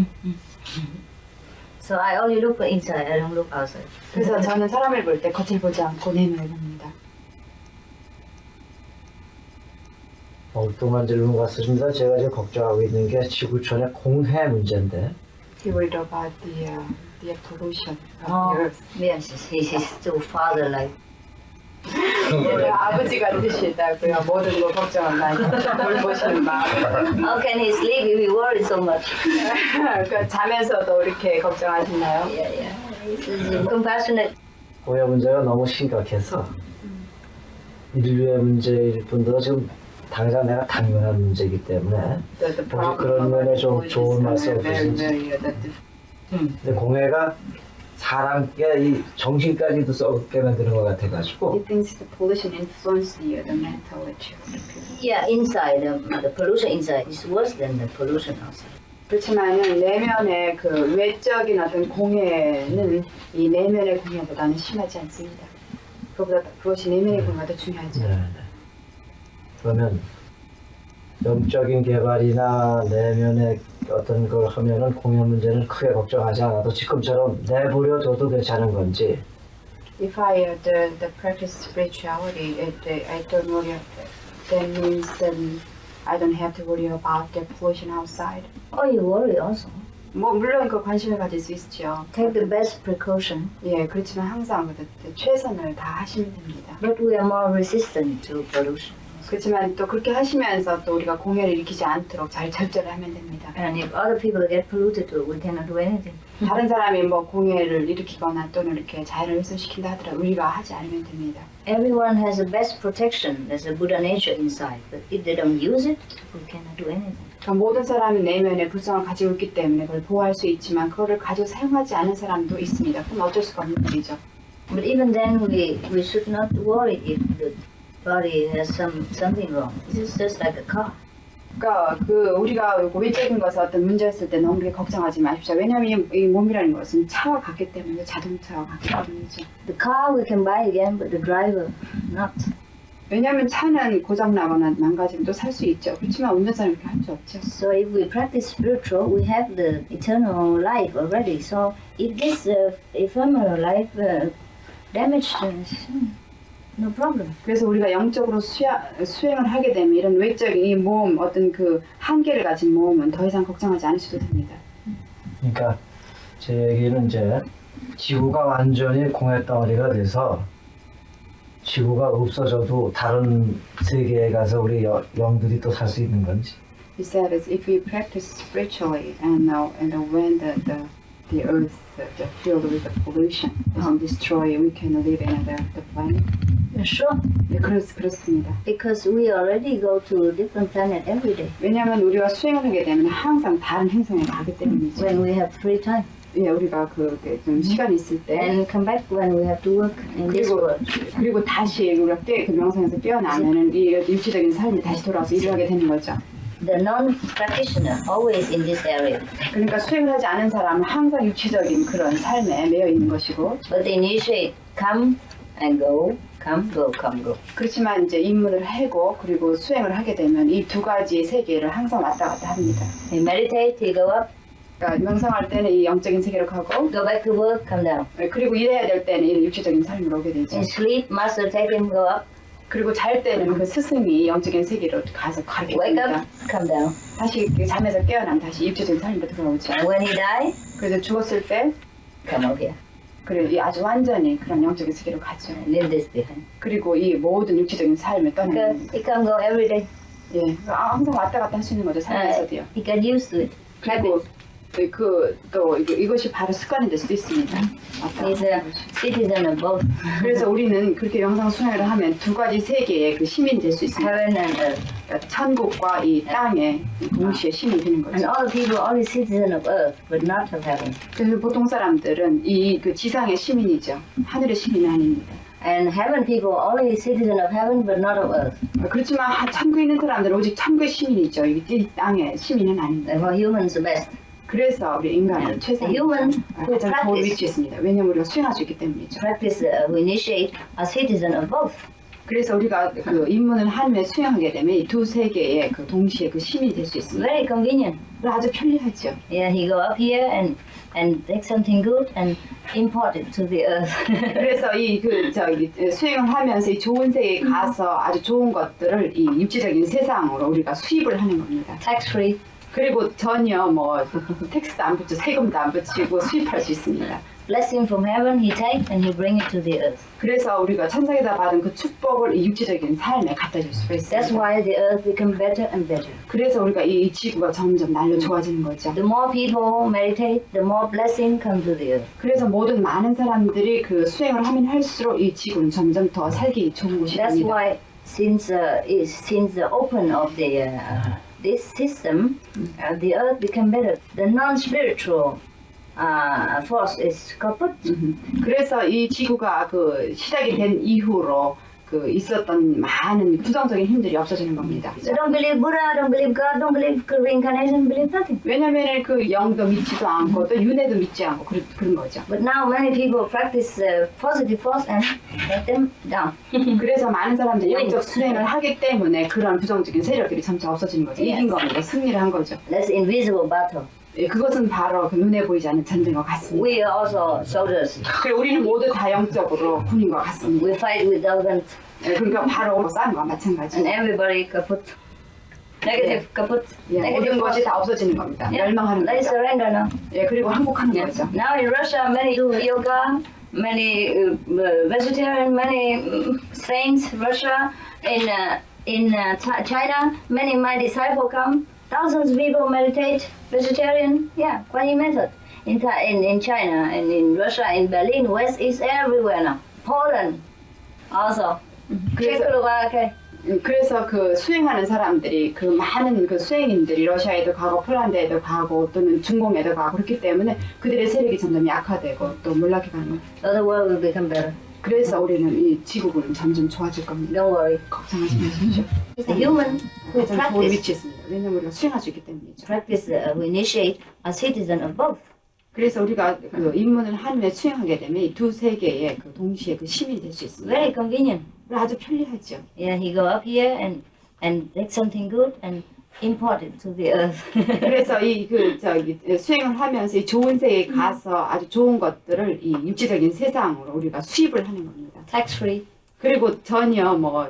So I only look for inside, I don't look outside. 그래서 저는 사람을 볼 때 겉을 보지 않고 내면을 봅니다. 엉뚱한 질문 같습니다. 제가 지금 걱정하고 있는 게 지구촌의 공해 문제인데 He worried about the pollution of Oh, the earth. yes, he's too father-like. 아버지가 뜻이다고요. 모든 거 걱정을 많이 돌보시는 마음. How can he sleep if he worries so much? 그러니까 잠에서도 이렇게 걱정하시나요? Yeah. He's compassionate. 공해 문제가 너무 심각해서 인류의 문제일 뿐더러 지금 당장 내가 당면한 문제이기 때문에 The 혹시 그런 면에 좀 좋은 말씀 없으신지. 근데 공해가 사람께 이 정신까지도 썩게 만드는 것 같아가지고 He thinks the pollution influenced the mentality of the people. Yeah, inside, the pollution inside is worse than the pollution outside. 그렇지만은 내면의 그 외적인 어떤 공해는 이 내면의 공해보다는 심하지 않습니다. 그것이 내면의 공해가 더 중요하죠. 네. 그러면 영적인 개발이나 내면의 어떤 걸 하면은 공해 문제는 크게 걱정하지 않아도 지금처럼 내버려둬도 괜찮은 건지. If I the practice spirituality, I don't worry. That means I don't have to worry about the pollution outside. Oh, you worry also. 뭐 물론 그 관심을 가질 수 있죠. Take the best precaution. 예, 그렇지만 항상 최선을 다 하시면 됩니다. But we are more resistant to pollution. 그렇지만 또 그렇게 하시면서 또 우리가 공해를 일으키지 않도록 잘 절제를 하면 됩니다. And if other people get polluted, we cannot do anything. 다른 사람이 뭐 공해를 일으키거나 또는 이렇게 자연을 훼손시킨다 하더라도 우리가 하지 않으면 됩니다. Everyone has the best protection. There's a Buddha nature inside. But if they don't use it, we cannot do anything. 그러니까 모든 사람이 내면에 불성을 가지고 있기 때문에 그걸 보호할 수 있지만 그거를 가지고 사용하지 않은 사람도 있습니다. 그럼 어쩔 수가 없는 일이죠. But even then, we should not worry if the body has something wrong. This is just like a car. 그러니까 우리가 외적인 것에 어떤 문제가 있을 때 너무 그렇게 걱정하지 마십시오. 왜냐하면 이 몸이라는 것은 차와 같기 때문에 자동차와 같기 때문이죠. The car we can buy again, but the driver not. 왜냐하면 차는 고장나거나 망가지면 또 살 수 있죠. 그렇지만 운전사는 그렇게 할 수 없죠. So if we practice spiritual, we have the eternal life already. So if this ephemeral life damaged, no problem. 그래서 우리가 영적으로 수행을 하게 되면 이런 외적인 이 몸, 어떤 그 한계를 가진 몸은 더 이상 걱정하지 않으셔도 됩니다. 그러니까 제 얘기는 이제 지구가 완전히 공해 덩어리가 돼서 지구가 없어져도 다른 세계에 가서 우리 영들이 또 살 수 있는 건지. He said, is if we practice spiritually and when the earth filled with the pollution doesn't destroy, we can live in the planet. Sure. 네, 그렇습니다. Because we already go to a different planet every day 왜냐하면 우리가 수행을 하게 되면 항상 다른 행성에 가기 때문이죠. when we have free time. 예, 우리가 좀 시간이 있을 때 And come back when we have to work in this world. 그리고 다시 우리가 그 명성에서 깨어나면은 이 육체적인 삶이 다시 돌아와서 일을 하게 되는 거죠. The non-practitioner always in this area. 그러니까 수행을 하지 않은 사람은 항상 육체적인 그런 삶에 매여 있는 것이고, But the initiate come and go, come, go, come, go. 그렇지만 이제 입문을 하고 그리고 수행을 하게 되면 이 두 가지 세계를 항상 왔다 갔다 합니다. He meditate, he go up, 그러니까 명상할 때는 이 영적인 세계로 가고, go back to work, come down. 그리고 일해야 될 때는 이 육체적인 삶으로 오게 되죠. In sleep, master take him, go up, 그리고 잘 때는 그 스승이 영적인 세계로 가서 wake 가르칩니다. up, come down. 다시 잠에서 깨어나면 다시 육체적인 삶으로 들어오죠. And when he die, 그래서 죽었을 때 come up here. 그래 이 아주 완전히 그런 영적인 세계로 가죠. Leave this behind. 그리고 이 모든 육체적인 삶을 떠나는 Because he can go every day. 예, 항상 왔다 갔다 할 수 있는 거죠. 삶에서도요. He get used to it. 그리고 또 이것이 바로 습관이 될 수도 있습니다. 왔다 He's 갔다 a 하는 거죠. citizen of both 그래서 우리는 그렇게 영상 수행을 하면 두 가지 세계의 그 시민이 될 수 있습니다. heaven and earth. 그러니까 천국과 이 땅에 동시에 시민이 되는 And 거죠. all people are only citizen of earth, but not of heaven. 그래서 보통 사람들은 이 그 지상의 시민이죠. 하늘의 시민은 아닙니다. And heaven people are only citizen of heaven, but not of earth. 그렇지만 천국에 있는 사람들은 오직 천국의 시민이죠. 이 땅의 시민은 아닙니다. Therefore, humans the best. 그래서 우리 인간은 최상 human who 가장 좋은 practice. 위치에 있습니다. 왜냐하면 우리가 수행할 수 있기 때문이죠. Practice, who initiate, are citizen of both. 그래서 우리가 그 입문을 하며 수행하게 되면 이 두 세계의 그 동시에 그 시민이 될 수 있습니다. Very convenient. 아주 편리하죠. Yeah, he go up here and take something good and import it to the earth. 그래서 수행을 하면서 이 좋은 세계에 가서 아주 좋은 것들을 이 육체적인 세상으로 우리가 수입을 하는 겁니다. Tax free. 그리고 전혀 뭐 텍스도 안 붙이고 세금도 안 붙이고 수입할 수 있습니다. Blessing from heaven he take and he bring it to the earth. 그래서 우리가 천상에서 받은 그 축복을 이 육체적인 삶에 갖다 줄 수가 That's 있습니다. why the earth become better and better. 그래서 우리가 이 지구가 점점 날로 좋아지는 거죠. The more people meditate, the more blessing come to the earth. 그래서 모든 많은 사람들이 그 수행을 하면 할수록 이 지구는 점점 더 살기 좋은 곳이 That's 됩니다. why since the open of this system, the earth become better. The non-spiritual force is kaput. 그래서 이 지구가 그 시작이 된 이후로 그 있었던 많은 부정적인 힘들이 없어지는 겁니다. So don't believe Buddha, don't believe God, don't believe reincarnation, believe nothing. 왜냐면 그 영도 믿지도 않고 또 윤회도 믿지 않고 그런 거죠. But now many people practice positive force and let them down. 그래서 많은 사람들이 영적 수행을 하기 때문에 그런 부정적인 세력들이 점차 없어지는 거죠. 이긴 겁니다. 승리를 한 거죠. That's invisible battle. 예, 그것은 바로 그 눈에 보이지 않는 전쟁과 같습니다. We are also soldiers. 그리고 우리는 모두 다 영적으로 군인과 같습니다. We fight with elephant 예, 그러니까 바로 싸는 거와 and 마찬가지. everybody kaput. Negative kaput. 예, Negative 모든 것이 force. 다 없어지는 겁니다. Yeah. 멸망하는 They 거죠. surrender now. 예, 그리고 항복하는 Yeah. 거죠. Now in Russia, many do yoga many vegetarian, many saints, Russia, in China, many my disciples come. Thousands of people meditate vegetarian. Yeah, Kuan Yin method in China and in Russia, in Berlin, West, East, everywhere now. Poland also. Czechoslovakia. 그래서 그 수행하는 사람들이 그 많은 그 수행인들이 러시아에도 가고 폴란드에도 가고 또는 중공에도 가고 그렇기 때문에 그들의 세력이 점점 약화되고 또 몰락해가는 거예요. The world will become better. 그래서 우리는 이 지구는 점점 좋아질 겁니다. Don't worry. 걱정하지 마십시오. The human who 가장 좋은 practice, 위치에 있습니다. 왜냐면 우리가 수행할 수 있기 때문이죠. who initiate, are citizen of both. 그래서 우리가 그 입문을 하면 수행하게 되면 이 두 세계의 그 동시에 그 시민이 될 수 있습니다. Very convenient. 아주 편리하죠. Yeah, he go up here and take something good and import it to the earth. 그래서 이 그 저기 수행을 하면서 이 좋은 세계에 가서 아주 좋은 것들을 이 육지적인 세상으로 우리가 수입을 하는 겁니다. Tax free. 그리고 전혀 뭐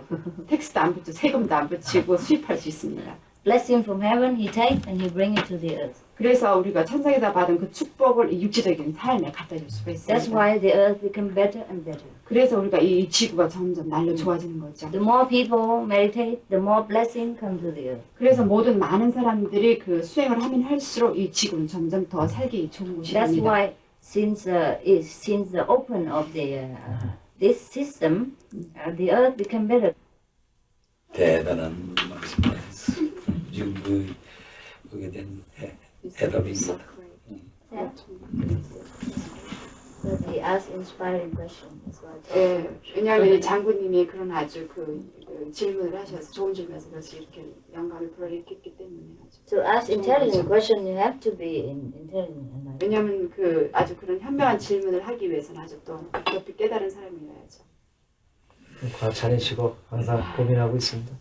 텍스도 안 붙이고 세금도 안 붙이고 수입할 수 있습니다. Blessing from heaven he take and he bring it to the earth. 그래서 우리가 천상에서 받은 그 축복을 이 육지적인 삶에 갖다 줄 수가 있습니다. That's why the earth become better and better. 그래서 우리가 이 지구가 점점 날로 좋아지는 거죠. The more people meditate, the more blessing come to the earth. 그래서 모든 많은 사람들이 그 수행을 하면 할수록 이 지구는 점점 더 살기 좋은 곳이 That's 됩니다. why since the open of the this system, the earth become better. 대단한 말씀이었어요. 지금 그게 된 대답입니다. But he asked inspiring questions. 예, 왜냐하면 장군님이 그런 아주 그 질문을 하셔서 좋은 질문에서 그것이 이렇게 영감을 불어일으켰기 때문에 아주. To ask intelligent question, you have to be intelligent and like. 왜냐하면 그 아주 그런 현명한 질문을 하기 위해서는 아주 또 높이 깨달은 사람이어야죠. 과찬이시고 항상 고민하고 있습니다.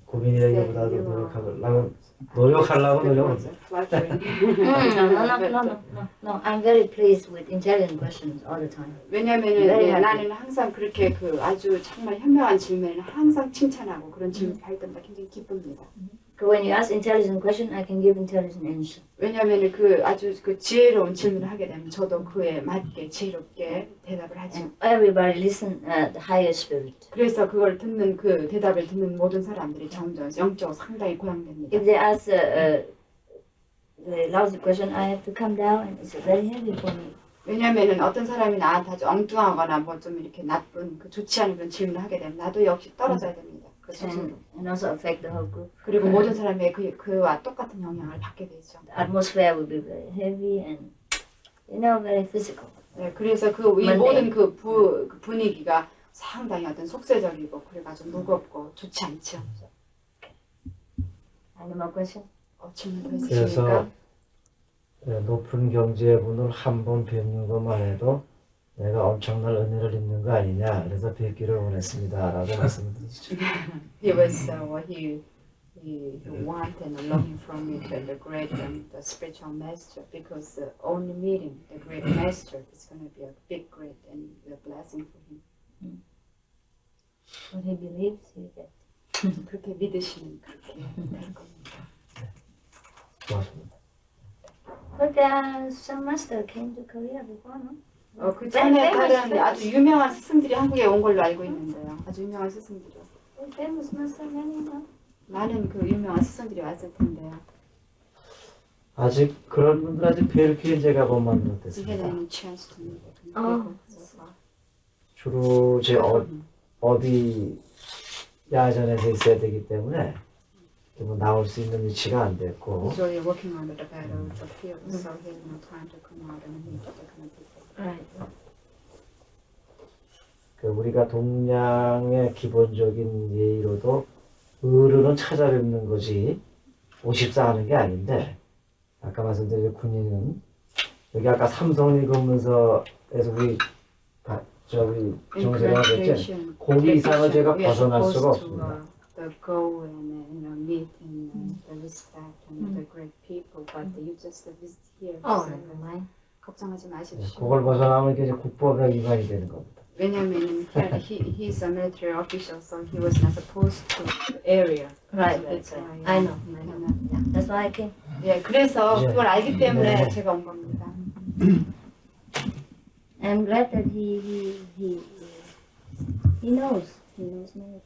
고민이라기보다도 노력하려고 노력합니다. No. I'm very pleased with intelligent questions all the time. 왜냐면은 나는 항상 그렇게 그 아주 정말 현명한 질문을 항상 칭찬하고 그런 질문 할 때마다 굉장히 기쁩니다. When you ask intelligent question, I can give intelligent answer. 왜냐면은 그 아주 그 지혜로운 질문을 하게 되면 저도 그에 맞게 지혜롭게 대답을 하죠. And everybody listen the higher spirit. 그래서 그걸 듣는 그 대답을 듣는 모든 사람들이 점점 영적으로 상당히 고양됩니다. If they ask the lousy question, I have to come down, and it's very heavy for me. 왜냐면은 어떤 사람이 나한테 아주 엉뚱하거나 뭐 좀 이렇게 나쁜 그 좋지 않은 그런 질문을 하게 되면 나도 역시 떨어져야 됩니다. 그 수준으로. And also affect the whole group. 그리고 모든 사람의 그와 똑같은 영향을 받게 되죠. The atmosphere will be very heavy and very physical. 네, 그래서 그 이 모든 그 분위기가 상당히 어떤 속세적이고 그래가지고 무겁고 좋지 않죠. Any more question? 질문 더 그래서 있으십니까? 높은 경제분을 한 번 뵙는 것만 해도 내가 엄청난 은혜를 입는 거 아니냐. 그래서 뵙기를 원했습니다라고 말씀드리죠. He was he wanted and longing from me to the great the spiritual master because only meeting the great master is going to be a big great and a blessing for him. What he believes, he gets. 그렇게 믿으시면 그렇게 될 겁니다. 고맙습니다. But some master came to Korea before, no? 그 전에 다른 아주 유명한 스승들이 한국에 온 걸로 알고 있는데요. 아주 유명한 스승들이요. Famous master, many, no? 많은 그 유명한 스승들이 왔을 텐데요. 아직 그런 분들 아직 뵐 제가 못만 못했습니다. chance to meet them. Oh. 주로 제 어디 야전에서 있어야 되기 때문에 뭐 나올 수 있는 위치가 안 됐고. So you're working on the battlefield, so he has no time to come out and meet the kind of people. Right. 그 우리가 동양의 기본적인 예의로도 어른은 찾아뵙는 것이 54 하는 게 아닌데 아까 말씀드린 군인은 여기 아까 삼성리 검문서에서 우리 저기 정세가 그랬죠. 거기 이상을 제가 벗어날 수가 없습니다. Go and meet and the respect and the great people, but you just visit here. Oh, never mind. 걱정하지 마십시오. 그걸 벗어나면 이제 국법에 위반이 되는 겁니다. 왜냐면은 he's a military official, so he was not supposed to the area. Right, So right, that's right. why, I know. Yeah, that's why I came. 예, 그래서 예. 그걸 알기 때문에 네. 제가 온 겁니다. I'm glad that he knows everything.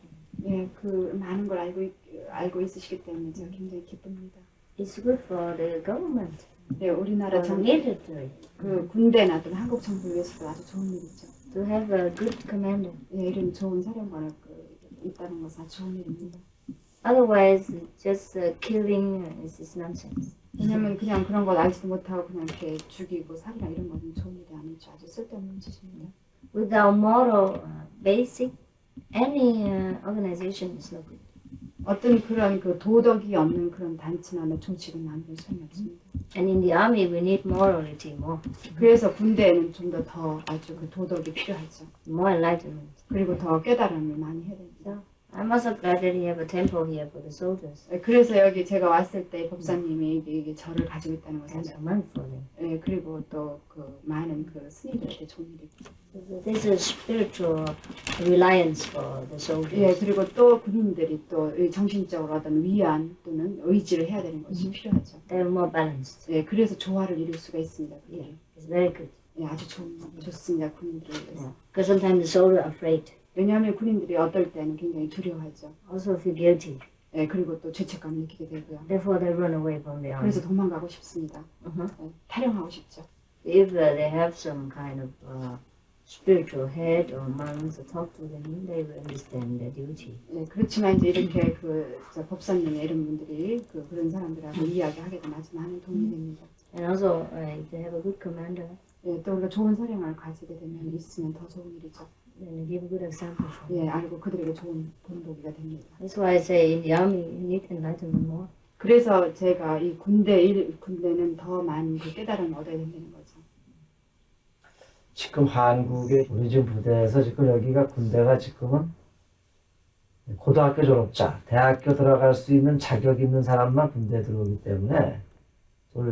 예, 그 많은 걸 알고 있으시기 때문에 제가 굉장히 기쁩니다. It's good for the government, 네, 우리나라 for the 정부, military, 그 군대나 또는 한국 정부를 위해서도 아주 좋은 일이죠. to have a good commander. 예, 이런 좋은 사령관을 있다는 것은 아주 좋은 일입니다. Otherwise, just killing is nonsense. 왜냐면 그냥 그런 걸 알지도 못하고 그냥 이렇게 죽이고 살이나 이런 거는 좋은 일이 아니죠. 아주 쓸데없는 짓입니다. Without moral basic, any organization is no good. 어떤 그런 그 도덕이 없는 그런 단체나 조직은 아무런 소용이 없습니다. And in the army, we need morality more, 그래서 군대에는 좀 더 아주 그 도덕이 필요하죠. more enlightenment. 그리고 더 깨달음을 많이 해야 됩니다. I'm also glad that he have a temple here for the soldiers. 그래서 여기 제가 왔을 때 법사님이 이게 절을 가지고 있다는 것은 That's a month for them. 예, 그리고 또 그 많은 그 스님들한테 좋은 일이고. This is spiritual reliance for the soldiers. 예, 그리고 또 군인들이 또 정신적으로 어떤 위안 또는 의지를 해야 되는 것이 필요하죠. They're more balanced. 예, 그래서 조화를 이룰 수가 있습니다. 그들이. It's very good. 예, 아주 좋습니다. 군인들을 위해서. Because sometimes the soldiers are afraid, 왜냐하면 군인들이 어떨 때는 굉장히 두려워하죠. also feel guilty. 예, 그리고 또 죄책감을 느끼게 되고요. Therefore, they run away from the army. 그래서 도망가고 싶습니다. 예, 탈영하고 싶죠. If they have some kind of spiritual head or monks to talk to them, they will understand their duty. 예, 그렇지만 이제 이렇게 저 법사님이나 이런 분들이 그런 사람들하고 이야기하게 되면 아주 많은 도움이 됩니다. And also, if they have a good commander, 예, 또 우리가 좋은 사령을 가지게 되면 있으면 더 좋은 일이죠. then they give a good example for them. 예, 알고 그들에게 좋은 본보기가 됩니다. That's why I say in the army, you need enlightenment more. 그래서 제가 이 군대는 더 많은 그 깨달음을 얻어야 된다는 거죠. 지금 한국의 우리 지금 부대에서 지금 여기가 군대가 지금은 고등학교 졸업자, 대학교 들어갈 수 있는 자격 있는 사람만 군대 들어오기 때문에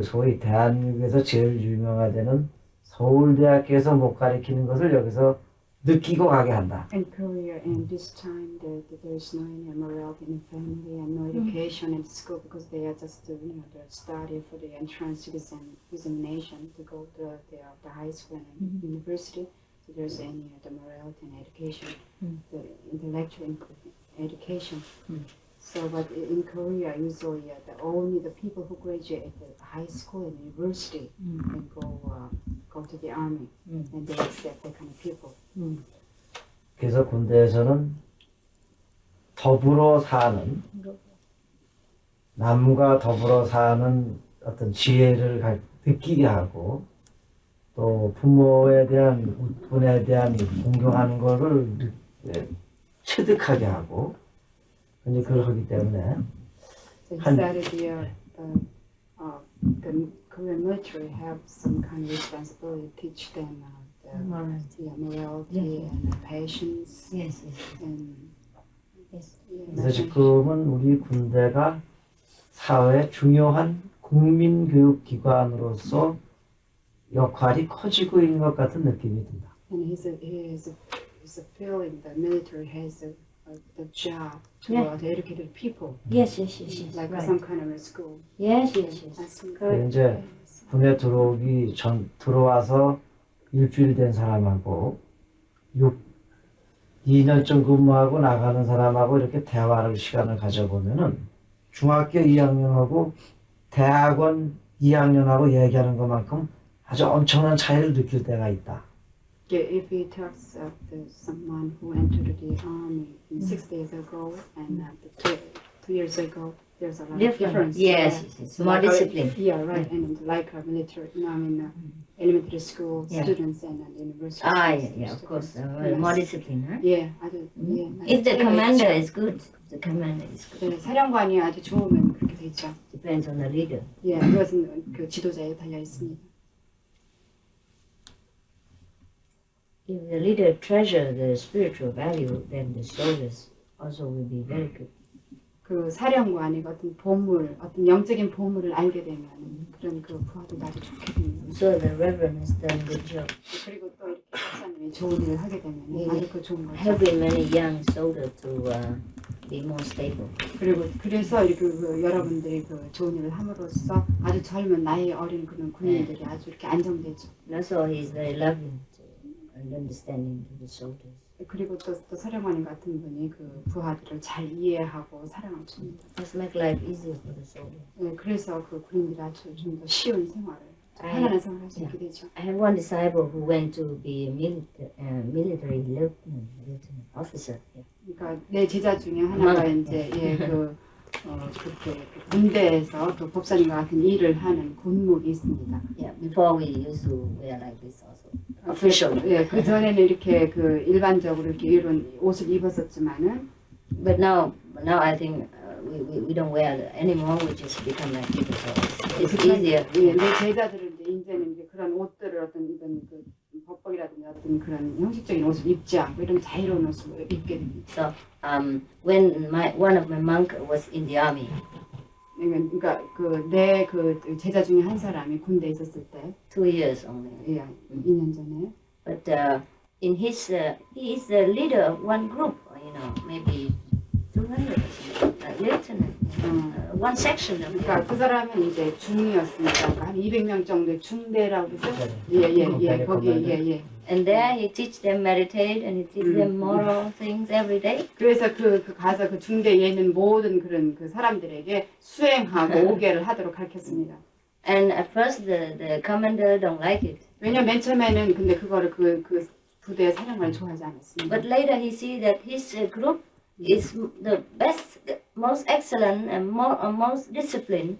소위 대한민국에서 제일 유명화되는 서울대학교에서 못 가르치는 것을 여기서 느끼고 가게 한다. In Korea, in this time, there is no any morality in family and no education in school because they are just the study for the entrance examination to go to the high school and university. So there's any the morality and education, the intellectual education. So, but in Korea, usually only the people who graduate the high school and university can go to the army, and they accept that kind of people. 그래서 군대에서는 더불어 사는, 남과 더불어 사는 어떤 지혜를 느끼게 하고 또 부모에 대한 우분에 대한 공경하는 것을 체득하게 하고 이제 그걸 하기 때문에 So he said the Korean military have some kind of responsibility to teach them morality and patience. Yes, And yes. 그래서 지금은 우리 군대가 사회의 중요한 국민교육기관으로서 역할이 커지고 있는 것 같은 느낌이 듭니다. And he is a feeling the military has the job to educate the people, Yes, like right. some kind of a school. Yes. 맞습니다. 이제 군에 들어와서 일주일 된 사람하고 2년쯤 근무하고 나가는 사람하고 이렇게 대화를 시간을 가져보면은 중학교 2학년하고 대학원 2학년하고 얘기하는 것만큼 아주 엄청난 차이를 느낄 때가 있다. If he talks of someone who entered the army 6 days ago and 2 years ago, there's a lot of difference. Yes, more Like, discipline. Yeah, right. And like military, elementary school students and university. Of course, more discipline, huh? 예, 아주 예. If the commander is good, the commander is good. 네, 사령관이 아주 좋으면 그렇게 되죠. Depends on the leader. 예, 그것은 그 지도자에 달려 있습니다. If the leader treasure the spiritual value, then the soldiers also will be very good. 그 사령관이 어떤 보물, 어떤 영적인 보물을 알게 되면 그런 그 부하들도 아주 좋게 됩니다. So the reverend has done a good job. 그리고 또 이렇게 박사님이 좋은 일을 하게 되면 아주 그 좋은 거죠. Helping many young soldiers to be more stable. 그리고 그래서 이렇게 여러분들이 그 좋은 일을 함으로써 아주 젊은 나이 어린 그런 군인들이 아주 이렇게 안정되죠. And also he's very loving to and understanding to the soldiers. 그리고 또 사령관님 같은 분이 그 부하들을 잘 이해하고 사랑을 줍니다. Let's make life easier for the soldiers. 네, 그래서 그 군인들이 아주 좀 더 쉬운 생활을, 편안한 생활을 할 수 있게 되죠. I have one disciple who went to be a military lieutenant officer. Yeah. 그러니까 내 제자 중에 하나가 이제 그때 그 군대에서 또 법사님과 같은 일을 하는 군목이 있습니다. Yeah, before we used to wear like this also. Official. 예, 그 전에는 이렇게 그 일반적으로 이렇게 이런 옷을 입었었지만은, But now I think we don't wear it anymore. We just become like people. So it's easier. 예, 내 제자들은 이제는 이제 그런 옷들을 어떤 이런 그 법복이라든지 어떤 그런 형식적인 옷을 입지 않고 이런 자유로운 옷을 입게 됩니다. So when one of my monk was in the army. 그러니까 내 제자 중에 한 사람이 군대에 있었을 때, 2 years only. 예, 2년 전에. But in his, he is the leader of one group. You know, maybe 200 or something. Lieutenant. One section of. 그러니까 그 사람은 이제 중이었으니까 그러니까 한 200명 정도의 중대라고 그러죠. 예, 거기 예. And there he teach them meditate and he teach them moral things every day. 그래서 그 가서 그 중대에 있는 모든 그런 그 사람들에게 수행하고 오계를 하도록 가르쳤습니다. And at first the commander don't like it. 왜냐면 맨 처음에는 근데 그거를 그 부대의 사령관을 좋아하지 않았습니다. But later he see that his group is the best, most excellent and most disciplined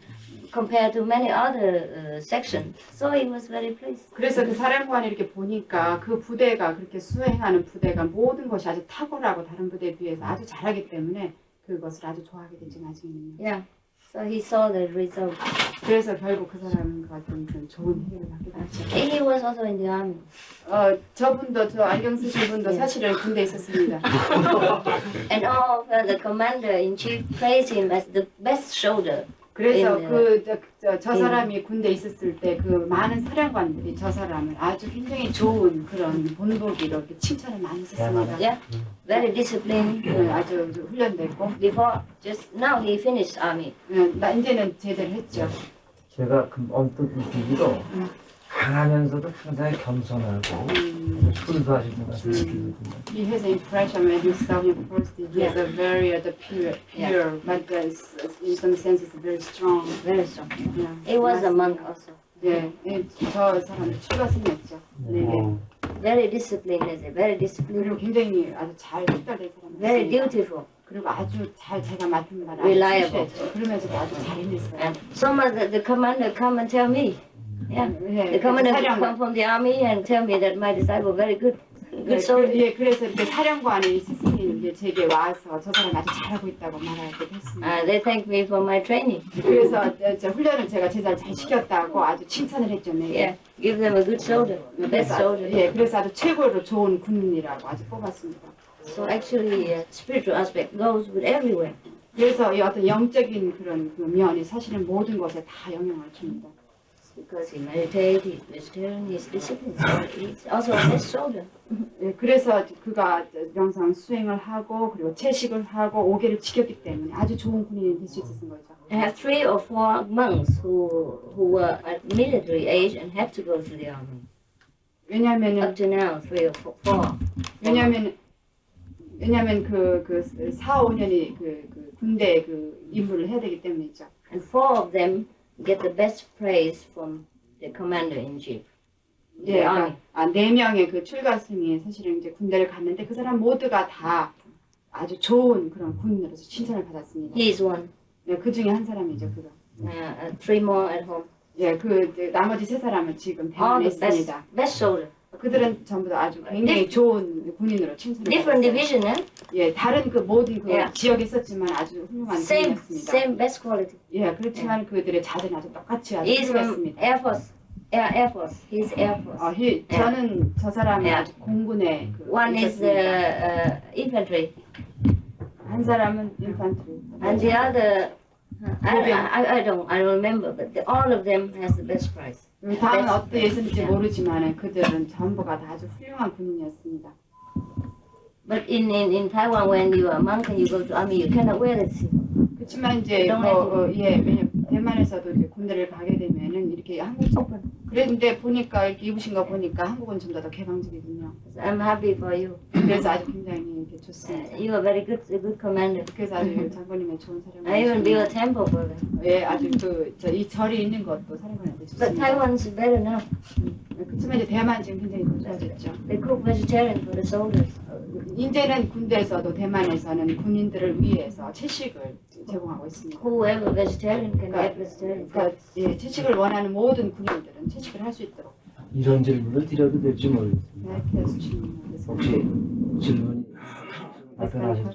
compared to many other sections. So he was very pleased. 그래서 그 사령관이 이렇게 보니까 그 부대가 그렇게 수행하는 부대가 모든 것이 아주 탁월하고 다른 부대에 비해서 아주 잘하기 때문에 그것을 아주 좋아하게 되죠, 나중에는. Yeah. So he saw the result. 그래서 결국 그 사람은 같은 그런 좋은 해결을 받게 됐죠. He was also in the army. 저분도 저 안경 쓰신 분도 사실은 군대에 있었습니다. And all of the commander in chief praised him as the best soldier. 그래서 저 사람이 군대에 있었을 때 그 많은 사령관들이 저 사람을 아주 굉장히 좋은 그런 본보기로 이렇게 칭찬을 많이 했습니다. Yeah, very disciplined. 아주 훈련됐고. Before, just now he finished army. 이제는 제대를 했죠. 제가 언뜻 느끼기로 강하면서도 상당히 겸손하고 순수하신 것 같아요. He has an impression when you saw him first. He has a very pure, but in some sense, it's very strong. Very strong. Yeah. He was a monk also. 예, 저 사람은 출가생이었죠. 네. Very disciplined, very 그리고 disciplined. 굉장히 아주 잘 식달된 사람이었습니다. Very dutiful. 그리고 아주 잘 제가 맡은 말을 Reliable. 그러면서도 아주 잘 해냈어요. And some of the commander come and tell me. Yeah, the commander come from the army and tell me that my disciple very good soldier. 예, 그래서 이렇게 사령관이 스승님 이제 제게 와서 저 사람 아주 잘하고 있다고 말하기도 했습니다. They thank me for my training. 그래서 저 훈련을 제가 제자를 잘 시켰다고 아주 칭찬을 했죠. Yeah, give them a good soldier, the best soldier. 예, 그래서 아주 최고로 좋은 군인이라고 아주 뽑았습니다. So actually, spiritual aspect goes with everywhere. 그래서 이 어떤 영적인 그런 그 면이 사실은 모든 것에 다 영향을 줍니다. Because he meditated, he's vegetarian, he's disciplined. So he's also a best soldier. 예, 그래서 그가 명상 수행을 하고 그리고 채식을 하고 오계를 지켰기 때문에 아주 좋은 군인이 될 수 있었던 거죠. I have 3 or 4 monks who were at military age and had to go to the army. 왜냐하면은 Up to now, 3 or 4. 왜냐하면 그 4, 5년이 그 군대 그 임무를 해야 되기 때문이죠. And 4 of them get the best praise from the commander in chief. 예, 4명의 그 출가생이 사실은 이제 군대를 갔는데 그 사람 모두가 다 아주 좋은 그런 군인으로서 칭찬을 받았습니다. He is one. 네, 그 중에 한 사람이죠, 그가. 3 more at home. 예, 나머지 3사람은 지금 All 대만에 the 있습니다. best soldier. 그들은 전부 다 아주 굉장히 좋은 군인으로 칭찬을 Different 받았어요. division, eh? 예, 다른 그 모든 그 Yeah. 지역에 있었지만 아주 훌륭한 Same 군인이었습니다. best quality. 예, 그렇지만 그들의 자세는 아주 똑같이 아주 He's from 훌륭했습니다. Air Force. Air Force. He's Air Force. 저는 저 사람이 Yeah. 아주 공군에 그 One is 있었습니다. infantry, 한 사람은 인fan트리. and the other, I don't remember, but all of them has the best prize. 다음은 어떻게 있었는지 Yeah. 모르지만 그들은 전부가 다 아주 훌륭한 군인이었습니다. But in Taiwan, when you are a monk and you go to army, you cannot wear it. 그렇지만 이제 Don't 왜냐면 대만에서도 이제 군대를 가게 되면은 이렇게 한국 그랬는데 보니까 이렇게 입으신 거 보니까 한국은 좀 더 개방적이군요. I'm happy for you. 그래서 아주 굉장히 이렇게 좋습니다. You are very good, a good commander. 그래서 아주 장군님의 좋은 I even built a 사령관. temple for them. 예, 아주 이 절이 있는 것도 사령관한테 But 좋습니다. Taiwan's better now. 그렇지만 이제 대만 지금 굉장히 더 좋아졌죠. They cook vegetarian for the soldiers. 이제는 군대에서도 대만에서는 군인들을 위해서 채식을 제공하고 있습니다. Whoever vegetarian can get vegetarian. 그러니까 예, 채식을 원하는 모든 군인들은 채식을 할 수 있도록 이런 질문을 드려도 될지 모르겠습니다. 이렇게 해서 주는 혹시 질문이 답변하실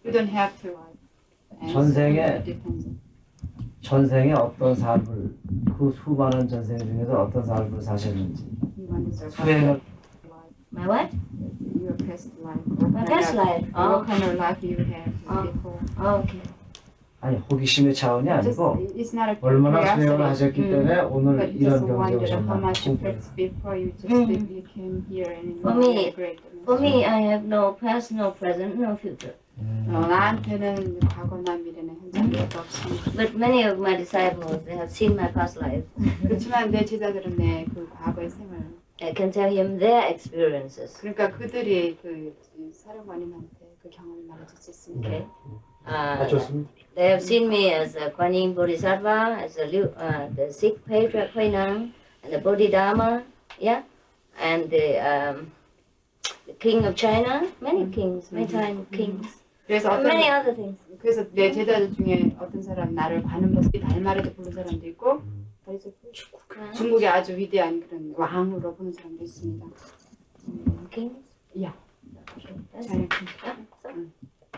You don't have to 전생에 depends. 전생에 어떤 삶을 그 수많은 전생 중에서 어떤 삶을 사셨는지 수행을 My what? Your past life. My past life. What kind of life you had before? Oh, okay. 아니 호기심의 차원이 Just, 아니고 it's not a 얼마나 수행을 curiosity. 하셨기 때문에 오늘 But 이런 just 경지에 wonder how 오셨나 much you 궁금해요. practiced before you just you came here and For me- great. For me, I have no past, no present, no future. 나한테는 과거나 미래는 현재 미래가 없습니다. But many of my disciples, they have seen my past life. 그렇지만 내 제자들은 내 그 과거의 생활. I can tell him their experiences. 그러니까 그들이 그 사령관님한테 그 경험을 말해줄 수 있습니다. Okay. 좋습니다. They have seen me as a Kuan Yin Bodhisattva, as the Sikh patriarch Huai Nang, and the Bodhidharma, yeah, and the king of China, many kings, many time kings, 그래서 and many other things. 그래서 내 제자들 중에 어떤 사람 나를 관음 모습이 달마르도 보는 사람도 있고 중국의 아주 위대한 그런 왕으로 보는 사람도 있습니다. Kings? Yeah. Okay, that's China it. king. So,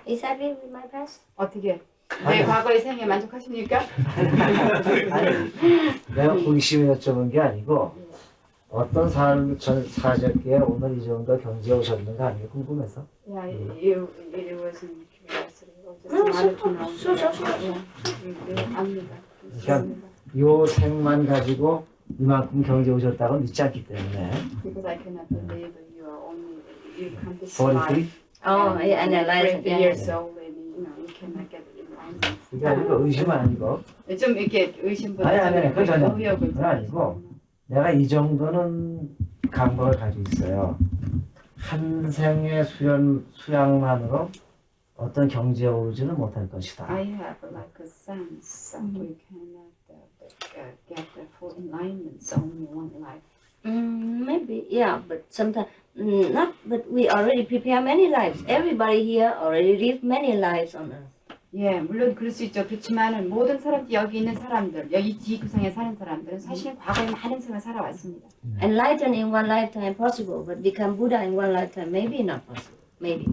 is happy with my past? 어떻게 내 과거의 생에 만족하십니까? 아니, 내가 호기심에 여쭤본 게 아니고 어떤 삶을 사셨기에 오늘 이 정도 경지에 오셨는가 하는 게 궁금해서. Yeah, it wasn't curiosity. Just No, wanted to know. sure. Yeah. 압니다. 그러니까 요 생만 가지고 이만큼 경지에 오셨다고 믿지 않기 때문에. Because I cannot believe that you are only you come this 43? life. Oh, yeah, and I lied. 20 years old and you cannot get enlightenment. 그게 아니고 의심은 아니고 좀 이렇게 의심보다 아니, 그건 전혀 의욕을 그건 아니고 내가 이 정도는 감각을 가지고 있어요. 한 생의 수양만으로 어떤 경지에 오르지는 못할 것이다. I have like a sense that we cannot get the full enlightenment only one life. Maybe, yeah, but sometimes not. But we already prepare many lives. Everybody here already lived many lives on earth. 예, 물론 그럴 수 있죠. 그렇지만은 모든 사람들 여기 있는 사람들, 여기 지구상에 사는 사람들은 사실 과거에 많은 생을 살아왔습니다. Enlighten in one lifetime possible, but become Buddha in one lifetime maybe not possible. Maybe.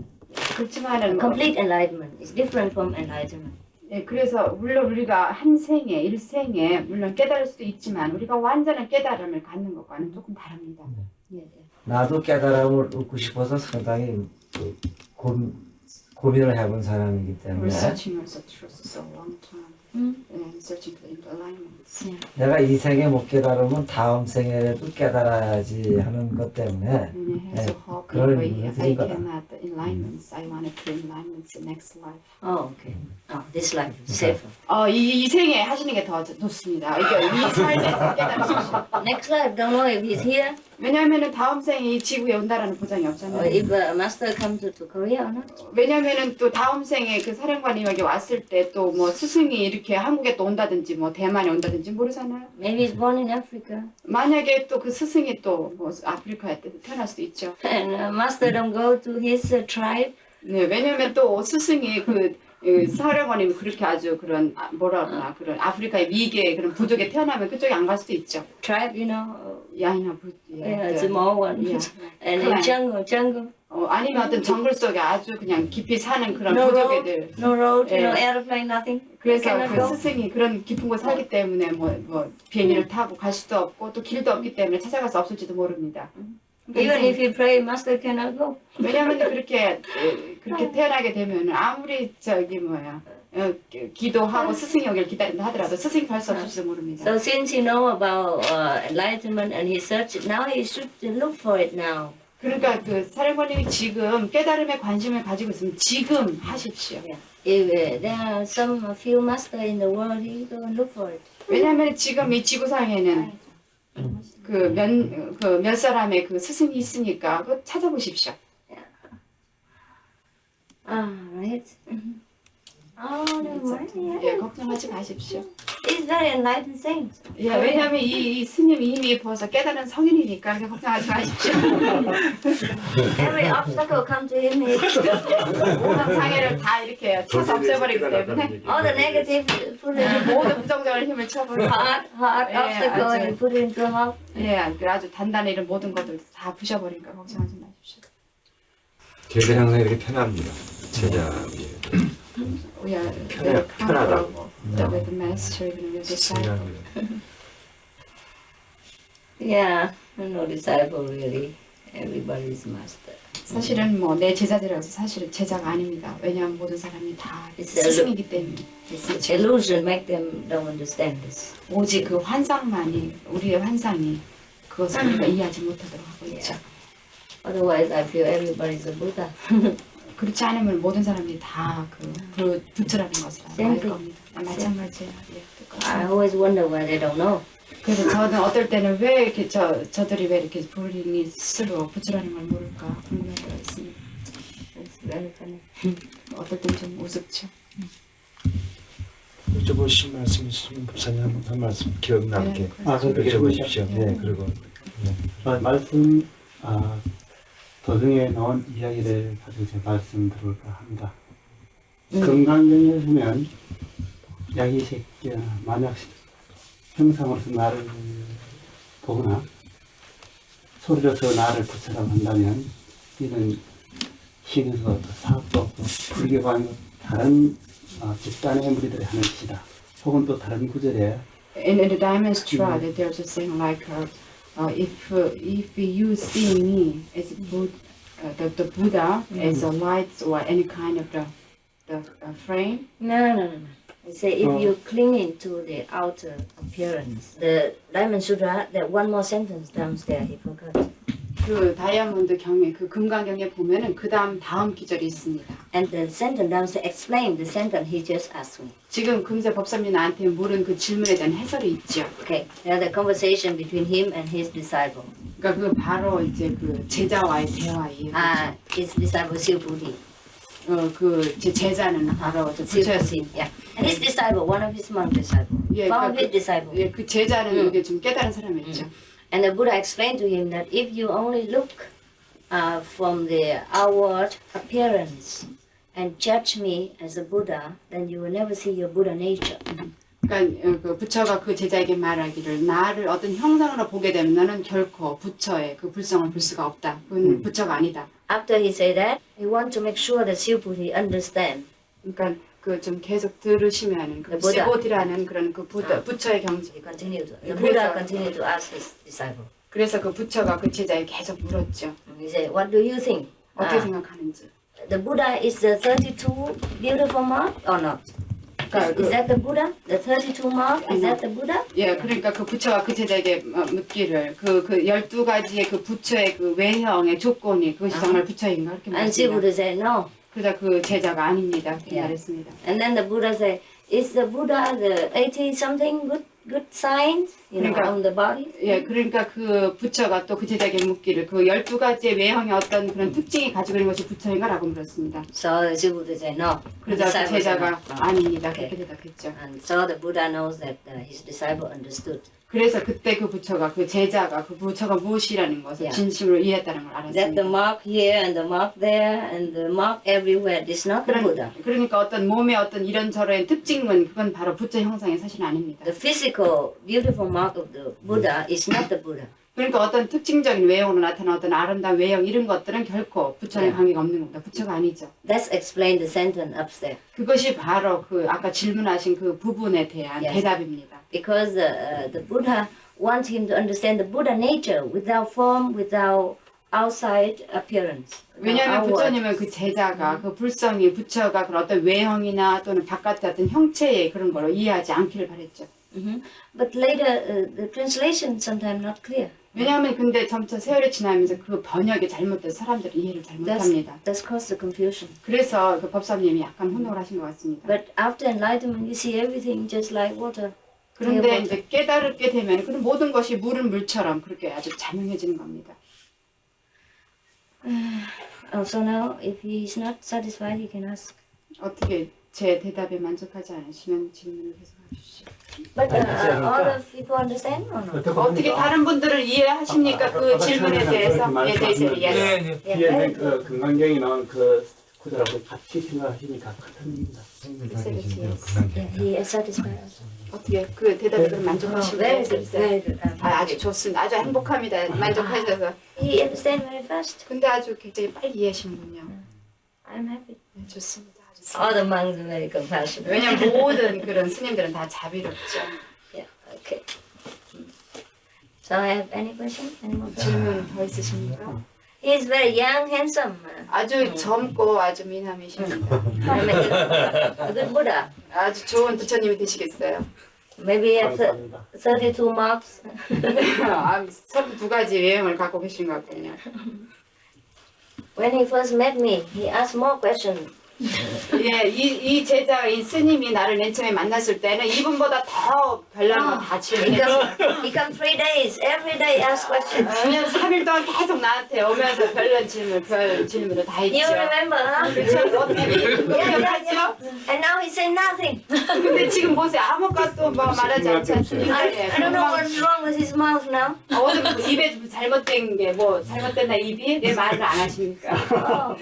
그렇지만은 Complete enlightenment is different from enlightenment. 예, 그래서 물론 우리가 한 생에 일생에 물론 깨달을 수도 있지만 우리가 완전한 깨달음을 갖는 것과는 조금 다릅니다. Yeah. 나도 깨달음을 얻고 싶어서 상당히 고민을 해본 사람이기 때문에 Researching also truth so long time and searching for enlightenment. 내가 이 생에 못 깨달으면 다음 생에라도 깨달아야지 하는 것 때문에 And I have to hope 그런 if 의미를 I 드린 거다. cannot enlightenments, I wanted to enlightenments the next life. Oh, okay. Oh, this life is safer. 이 생에 하시는 게 더 좋습니다. 이게 이 삶에서 깨달으십시오. Next life, don't know if he's here 왜냐하면은 다음 생에 이 지구에 온다라는 보장이 or 없잖아요. if master comes to Korea or not. 왜냐하면은 또 다음 생에 그 사령관이 여기 왔을 때 또 뭐 스승이 이렇게 한국에 또 온다든지 뭐 대만에 온다든지 모르잖아요. Maybe he's born in Africa. 만약에 또 그 스승이 또 뭐 아프리카에 태어날 수도 있죠. And master don't go to his tribe. 네, 왜냐면 또 스승이 그 사령관님이 그렇게 아주 그런 뭐라 그러나 그런 아프리카의 미개 그런 부족에 태어나면 그쪽에 안 갈 수도 있죠. Tribe, you know, 야이나 small one. And in jungle. 아니면 어떤 정글 속에 아주 그냥 깊이 사는 그런 No 부족애들. No road, 예. no airplane, nothing. 그래서 Cannot 그 go. 스승이 그런 깊은 곳 살기 때문에 뭐 비행기를 타고 갈 수도 없고 또 길도 없기 때문에 찾아갈 수 없을지도 모릅니다. Even if you pray, master cannot go. 왜냐하면 그렇게 태어나게 되면 아무리 기도하고 스승이 오길 기다린다 하더라도 스승이 갈 수 없을지도 모릅니다. So since he know about enlightenment and he searched it, now he should look for it now. 그러니까 그 사령관님이 지금 깨달음에 관심을 가지고 있으면 지금 하십시오. if there are some few masters in the world, he go and look for it. 왜냐하면 지금 이 지구상에는 그 몇 사람의 그 스승이 있으니까 그거 찾아보십시오. Right. Oh, never mind. Yeah. 예, 걱정하지 마십시오. It's very enlightened saint. 예, 왜냐하면 이 스님이 이미 벌써 깨달은 성인이니까 그렇게 걱정하지 마십시오. Every obstacle come to him. 모든 장애를 다 이렇게 쳐서 없애버리기 때문에 All the negative, put it in 모든 부정적인 힘을 쳐버리고 hard 예, obstacle 아주- and put it into a mouth. 예, 아주 단단히 이런 모든 것들 다 부셔버리니까 걱정하지 마십시오. 저희들 항상 이렇게 편합니다. 제자들이. We are 편하다고. comfortable with the master even with the disciple. Yeah, no disciple really. Everybody's master. 사실은 뭐 내 제자들이라서 사실은 제자가 아닙니다. 왜냐하면 모든 사람이 다 It's 스승이기 때문에 It's illusion make them don't understand this. 오직 그 환상만이 우리의 환상이 그것을 우리가 이해하지 못하도록 하고 있죠. Otherwise, I feel everybody's a Buddha. 그렇지 않으면 모든 사람이 다 그 부처라는 것을 알 Same thing. 겁니다. 마찬가지예요. 예, I 똑같아요. always wonder why they don't know. 그래서 저는 어떨 때는 왜 이렇게 저들이 왜 이렇게 본인이 스스로 부처라는 걸 모를까 궁금할 때가 있습니다. It's very funny. 어떨 땐 좀 우습죠. 여쭤보신 말씀 있으면 법사님 한 말씀 기억 남게 네, 여쭤보십시오. 네. 네, 그리고 말씀 도중에 나온 이야기를 가지고 제가 말씀 드릴까 합니다. 건강경에 보면 야기 새끼야 만약 형상으로서 나를 보거나 소리로서 나를 부처라고 한다면 이는 신에서 사업도 없고 불교가 아니고 다른 집단의 무리들이 하는 짓이다. 혹은 또 다른 구절에 In the Diamond Sutra, that there's a saying like, if you see me as the Buddha as a light or any kind of the frame, No. I say if you cling into the outer appearance. The Diamond Sutra, that one more sentence downstairs, he forgot. 그 다이아몬드 경에 그 금강경에 보면은 그 다음 기절이 있습니다. And the sentence downstairs explain the sentence he just asked me. 지금 금세 법사님 나한테 물은 그 질문에 대한 해설이 있죠. Okay, there's a conversation between him and his disciple. 그러니까 그 바로 이제 그 제자와의 대화예요. His disciple Siupudi. 그 제자는 바로 저 부처였습니다. Yeah. And his disciple, one of his monk disciples, 예, found his 그, disciple. 예, 그 제자는 이게 좀 깨달은 사람이었죠. And the Buddha explained to him that if you only look from the outward appearance and judge me as a Buddha, then you will never see your Buddha nature. 그러니까 그 부처가 그 제자에게 말하기를 나를 어떤 형상으로 보게 되면 너는 결코 부처의 그 불성을 볼 수가 없다. 그건 부처가 아니다. After he said that, he want to make sure that Siupudi understand. 그러니까 그 좀 계속 들으시면은 그 부다. 시보디라는 그런 그 부처의 경지. He continued. The 그래서- Buddha continued to ask his disciple. 그래서 그 부처가 그 제자에게 계속 물었죠. He said, "What do you think? 어떻게 생각하는지. The Buddha is the 32 beautiful mark or not? 그러니까 Is that the Buddha? The 32 mark? Is that the Buddha?" 예, 그러니까 그 부처가 그 제자에게 묻기를 그 12가지의 그 부처의 그 외형의 조건이 그것이 정말 부처인가 이렇게 And 말했습니다. Siupudi said, "No." 그러다 그 제자가 아닙니다. 그렇게 예. 말했습니다. And then the Buddha said, "Is the Buddha the 80 something good signs, 그러니까- on the body?" 예, 그러니까 그 부처가 또 그 제자에게 묻기를 그 12가지의 외형의 어떤 그런 특징이 가지고 있는 것이 부처인가라고 물었습니다. So Siupudi said, "No." The 그러자 그 disciple said, 제자가 "No." 아닙니다. Okay. 그렇게 대답했죠. And so the Buddha knows that his disciple understood. 그래서 그때 그 부처가 그 제자가 그 부처가 무엇이라는 것을 예. 진심으로 이해했다는 걸 That the 알았습니다. mark here and the mark there and the mark everywhere is not the Buddha. 그러니까 어떤 몸의 어떤 이런저런 특징은 그건 바로 부처 형상이 사실 아닙니다. The physical beautiful mark of the Buddha is not the Buddha. 그러니까 어떤 특징적인 외형으로 나타난 어떤 아름다운 외형 이런 것들은 결코 부처랑 예. 관계가 없는 겁니다. 부처가 아니죠. That's explained the sentence upstairs. 그것이 바로 그 아까 질문하신 그 부분에 대한 Yes. 대답입니다. Because the Buddha wants him to understand the Buddha nature without form, without outside appearance. 왜냐하면 outward. 부처님은 그 제자가 그 불성이 부처가 그런 어떤 외형이나 또는 바깥의 어떤 형체의 그런 걸로 이해하지 않기를 바랬죠. But later the translation sometimes not clear. 왜냐하면 근데 점차 세월이 지나면서 그 번역이 잘못돼서 사람들이 이해를 잘못합니다. That's caused the confusion. 그래서 그 법사님이 약간 혼동을 하신 것 같습니다. But after enlightenment, you see everything just like water. 그런데 이제 깨달게 되면 그 모든 것이 물은 물처럼 그렇게 아주 자명해지는 겁니다. So now, if he is not satisfied, he can ask. 어떻게 제 대답에 만족하지 않으시면 질문을 계속해 주시죠. But other people understand or not? 어떻게 다른 분들은 이해하십니까? 그 질문에 대해서? 예, 네, 뒤에 맨 그 금강경에 나온 그 구절하고 같이 생각하시니까 같은 입니다. Yeah, he is satisfied also. 어떻게 그 대답에 그럼 만족하시나요? Very good, very good. 아주 좋습니다. 아주 행복합니다. 만족하셔서. He understand very fast. 근데 아주 굉장히 빨리 이해하시는군요. I'm happy. 네, 좋습니다. 아주 All the monks are very compassionate. 왜냐면 모든 그런 스님들은 다 자비롭죠. Yeah, okay. So I have any question? Any more question? 질문 더 있으십니까? He is very young, handsome. 아주 젊고 아주 미남이십니다. I'm a good Buddha. 아주 좋은 부처님이 되시겠어요. Maybe he has 감사합니다. 32 marks. 32가지 외형을 갖고 계신 것 같군요. When he first met me, he asked more questions. 예, 이 제자, 이 스님이 나를 맨 처음에 만났을 때는 이분보다 더 별난 거다 질문했어요. He come 3 days, every day ask questions. 왜냐면 3일 동안 계속 나한테 오면서 별난 질문, 별 질문을 다 했죠. You remember, huh? 그렇죠? 어떻게 기억하죠? And now he said nothing. 근데 지금 보세요. 아무것도 뭐 말하지 않지 않습니까? I don't know what's wrong with his mouth now. 어디 뭐 입에 잘못된 게 뭐 잘못됐나 입이? 왜 말을 안 하십니까?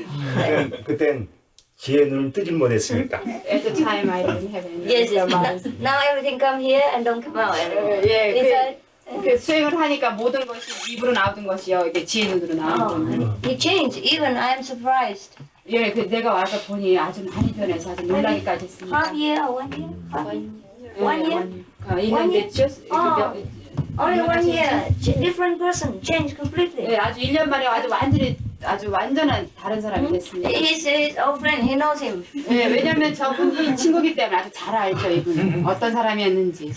그땐 지혜 눈을 뜨질 못했으니까. At the time I didn't have any. Yes, now everything come here and don't come out anymore. 예, Inside. 그 수행을 하니까 모든 것이 입으로 나오던 것이요, 이게 지혜 눈으로 나오는. He changed. Even I am surprised. 예, 그 내가 와서 보니 아주 많이 변해서 아주 놀라기까지 했습니다. Half year or 1 year? One year? 1년 됐죠? Only 1 year. Different person. Changed completely. 예, 아주 1년 만에 아주 완전한 다른 사람이 됐습니다. He's his old friend. He knows him. 예, 왜냐면 저분이 친구기 때문에 아주 잘 알죠, 이분. 어떤 사람이었는지.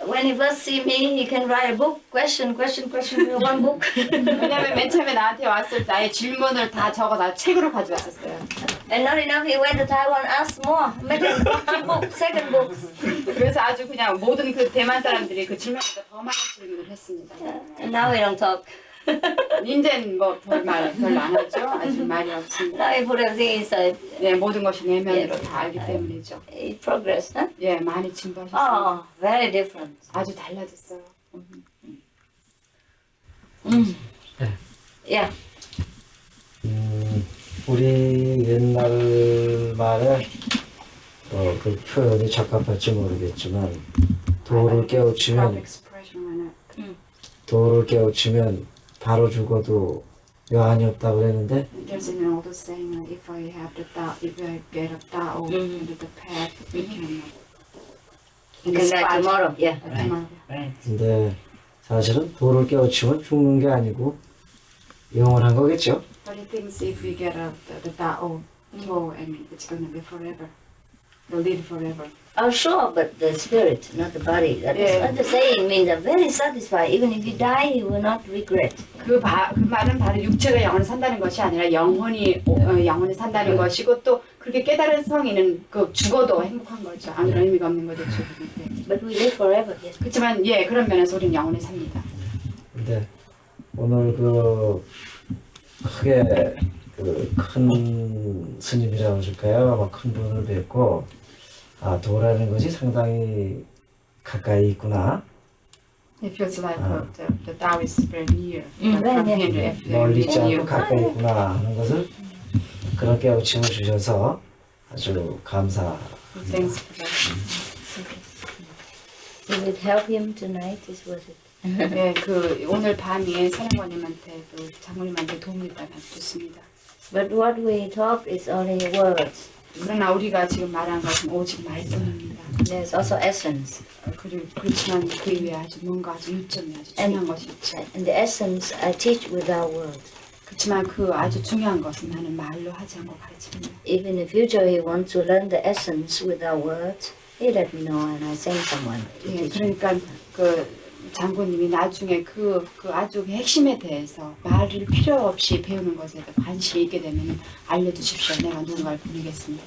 When he first see me, he can write a book. Question, one book. 왜냐면 맨 처음에 나한테 왔을 때 아예 질문을 다 적어다 책으로 가져왔었어요. And not enough, he went to Taiwan, asked more. Make a book, second book. 그래서 아주 그냥 모든 그 대만 사람들이 그 질문보다 더 많은 질문을 했습니다. And now we don't talk. 이제는 뭐 별로 안 하죠. 아직 말이 없습니다. Now we put everything inside. 네, 모든 것이 내면으로 다 알기 때문이죠. It progress, huh? 예, 많이 진보하셨습니다. Oh, very different. 아주 달라졌어요. Yeah. 우리 옛날 말에 그 표현이 적합할지 모르겠지만 도를 깨우치면 바로 죽어도 여한이 없다고 그랬는데 There's an old saying, if I have the Tao, if I get a Tao into the path, we can Come back tomorrow. Yeah. tomorrow. 근데 사실은 도를 깨우치면 죽는 게 아니고 영원한 거겠죠. But he thinks if we get the Tao, and it's going to be forever. They'll live forever. Oh, sure, but the spirit, not the body. That is Yeah. what the saying means. I'm very satisfied. Even if you die, you will not regret. 그 말은 바로 육체가 영원히 산다는 것이 아니라 영혼이 영원히 산다는 것이고 또 그렇게 깨달은 성인은 그 죽어도 행복한 거죠. 아무런 의미가 없는 거죠. 죽을 때. But we live forever. Yes. 그렇지만 예, 그런 면에서 우리는 영원히 삽니다. 근데 오늘 그 크게 큰 스님이라고 하실까요? 아마 큰 분을 뵙고 도라는 것이 상당히 가까이 있구나. It feels like the Tao is very near. Very From near. him, 멀리 있지 near. 않고 가까이 있구나 하는 것을 그런 깨우침을 주셔서 아주 감사. Thanks for that. If it help him tonight, it's worth it. 네, 그 오늘 밤에 사령관님한테 또 장모님한테 도움이 있다면 좋습니다. But what we talk is only words. 그러나 우리가 지금 말한 것은 오직 말씀입니다. There's also essence. 그렇지만 그 위에 아주 뭔가 아주 요점이 아주 중요한 것이 있죠. And the essence I teach without words. 그렇지만 그 아주 중요한 것은 나는 말로 하지 않고 가르칩니다. If in the future he wants to learn the essence without words, he let me know and I send someone to 예, teach him. 그러니까 그 장군님이 나중에 그 아주 핵심에 대해서 말을 필요 없이 배우는 것에 대해 관심이 있게 되면 알려주십시오. 내가 누군가를 보내겠습니다.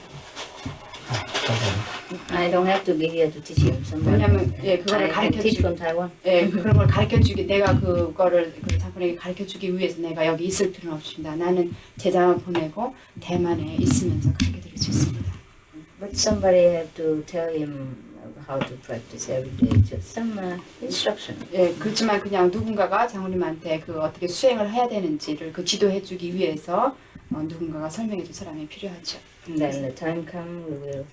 I don't have to be here to teach him. Somebody. 왜냐면 예 I 그거를 can 가르쳐 teach 주 from Taiwan. 예 그런 걸 가르쳐 주기 내가 그거를 그 장군에게 가르쳐 주기 위해서 내가 여기 있을 필요는 없습니다. 나는 제자만 보내고 대만에 있으면서 가르쳐 드릴 수 있습니다. But somebody had to tell him how to practice every day. Just some instruction. 예 그렇지만 그냥 누군가가 장군님한테 그 어떻게 수행을 해야 되는지를 그 지도해 주기 위해서 누군가가 설명해 줄 사람이 필요하죠. And then the time comes, we will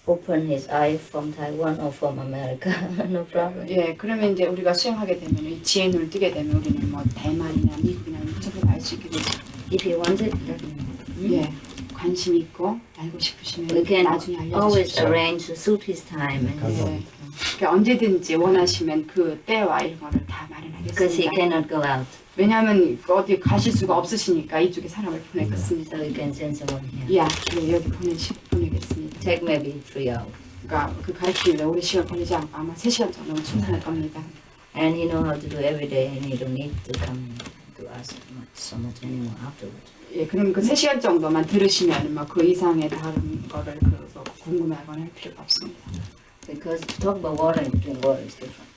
open his eye from Taiwan or from America. No problem. 예, 그러면 이제 우리가 수행하게 되면 이 지혜 눈을 뜨게 되면 우리는 뭐 대만이나 미국이나 전부 알 수 있게 되죠. If he wants it, let him know. 예, 관심 있고 알고 싶으시면 We can 나중에 always 알려주십시오. arrange to suit his time. And 예, 그러니까 언제든지 원하시면 그 때와 이런 거를 다 because he 마련하겠습니다. cannot go out, 왜냐하면 어디 가실 수가 없으시니까 이쪽에 사람을 보내겠습니다. so we can send someone here. 야, 예, 여기 보내겠습니다. Take maybe 3 hours. 그러니까 그 가르치는데 오래 시간 걸리지 않고 아마 3시간 정도면 충분할 겁니다. And he know how to do every day, and he don't need to come to us so much anymore afterwards. 예, 그럼 그 3시간 정도만 들으시면 뭐 그 이상의 다른 거를 그 궁금해하거나 할 필요가 없습니다. Because to talk about water and drink water is different.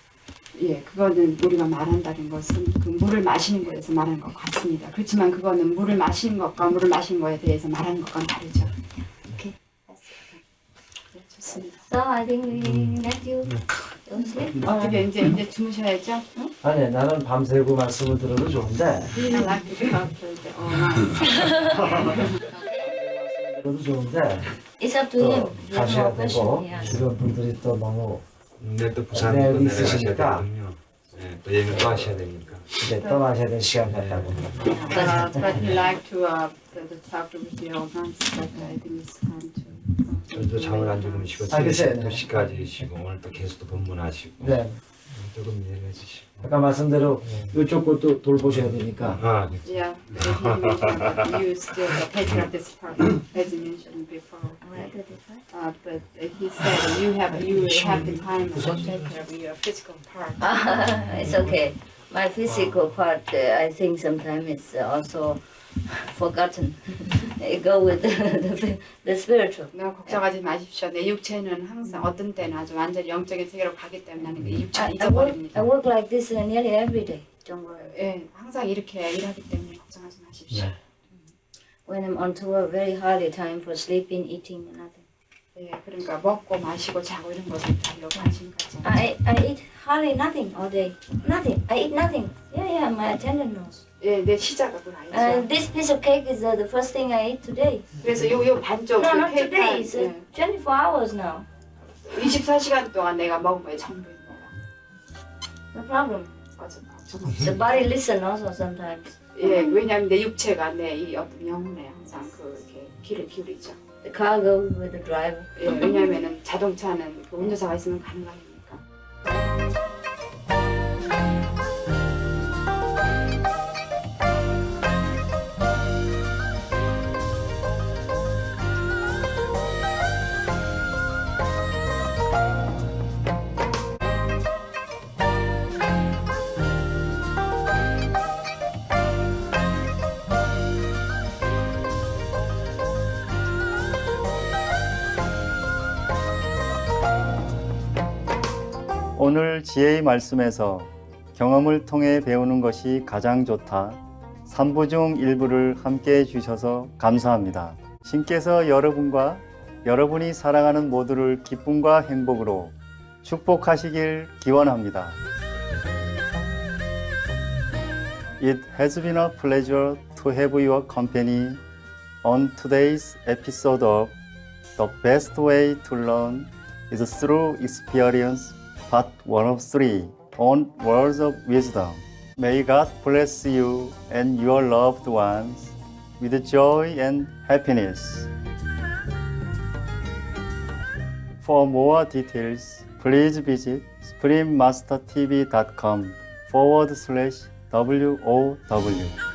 예, 그거는 우리가 말한다는 것은 그 물을 마시는 거에 대해서 말하는 것 같습니다. 그렇지만 그거는 물을 마시는 것과 물을 마시는 거에 대해서 말하는 것과는 다르죠. Okay. 네, 좋습니다. So I think we let you go sleep. 어떻게 이제 주무셔야죠? 응? 아니 나는 밤새고 말씀을 들어도 좋은데 I like to be up till the all night. 들어도 좋은데 It's up to 또 him. You have 가셔야 more question. 되고 Yeah. 주변 분들이 또 너무 네, 또 네, 부산으로 내려가셔야 있으시니까. 되거든요. 네, 또 얘기를 또 하셔야 되니까. 이제 떠나셔야 될 시간 같다고. But he like to talk with you all night, but I think it's time to. 오늘도 잠을 안 주무시고 글쎄. 2시까지 시고 오늘 또 계속 또 법문하시고 네. 조금 이해해 주시고. 아까 말씀대로 이쪽 것도 돌보셔야 되니까. 아, 네. Yeah, but he mentioned that you still take care of this part, as you mentioned before. Alright, that is fine. But he said you have the time to take care of your physical part. It's okay. My physical part, I think sometimes it's also forgotten. It go with the spiritual. 너무 걱정하지 마십시오. 내 육체는 항상 어떤 때는 아주 완전히 영적인 세계로 가기 때문에 나는 그 육체를 I 잊어버립니다. work like this nearly every day. Don't worry. 예, 항상 이렇게 일하기 때문에 걱정하지 마십시오. 네. When I'm on tour, very hardly time for sleeping, eating, nothing. 예, 그러니까 먹고 마시고 자고 이런 것은 별로 관심 갖지 않아요. I eat hardly nothing all day. Nothing. I eat nothing. Yeah, my attendant knows. 예, 내 시작을 알죠. This piece of cake is the first thing I ate today. 그래서 요 반쪽 No, 그 not 케이크 today. It's 24 hours now. 24시간 동안 내가 먹은 거에 전부입니다. No problem. 맞아. The body listen also sometimes. 예, 왜냐하면 내 육체가 내 이 어떤 영혼에 항상 그렇게 귀를 기울이죠. The car goes with the driver. 예, 왜냐하면은 자동차는 그 운전사가 있으면 가는 거 아닙니까? 오늘 지혜의 말씀에서 경험을 통해 배우는 것이 가장 좋다. 3부 중 일부를 함께 해주셔서 감사합니다. 신께서 여러분과 여러분이 사랑하는 모두를 기쁨과 행복으로 축복하시길 기원합니다. It has been a pleasure to have your company on today's episode of The Best Way to Learn is Through Experience, Part 1 of 3 on Words of Wisdom. May God bless you and your loved ones with joy and happiness. For more details, please visit suprememastertv.com/WOW.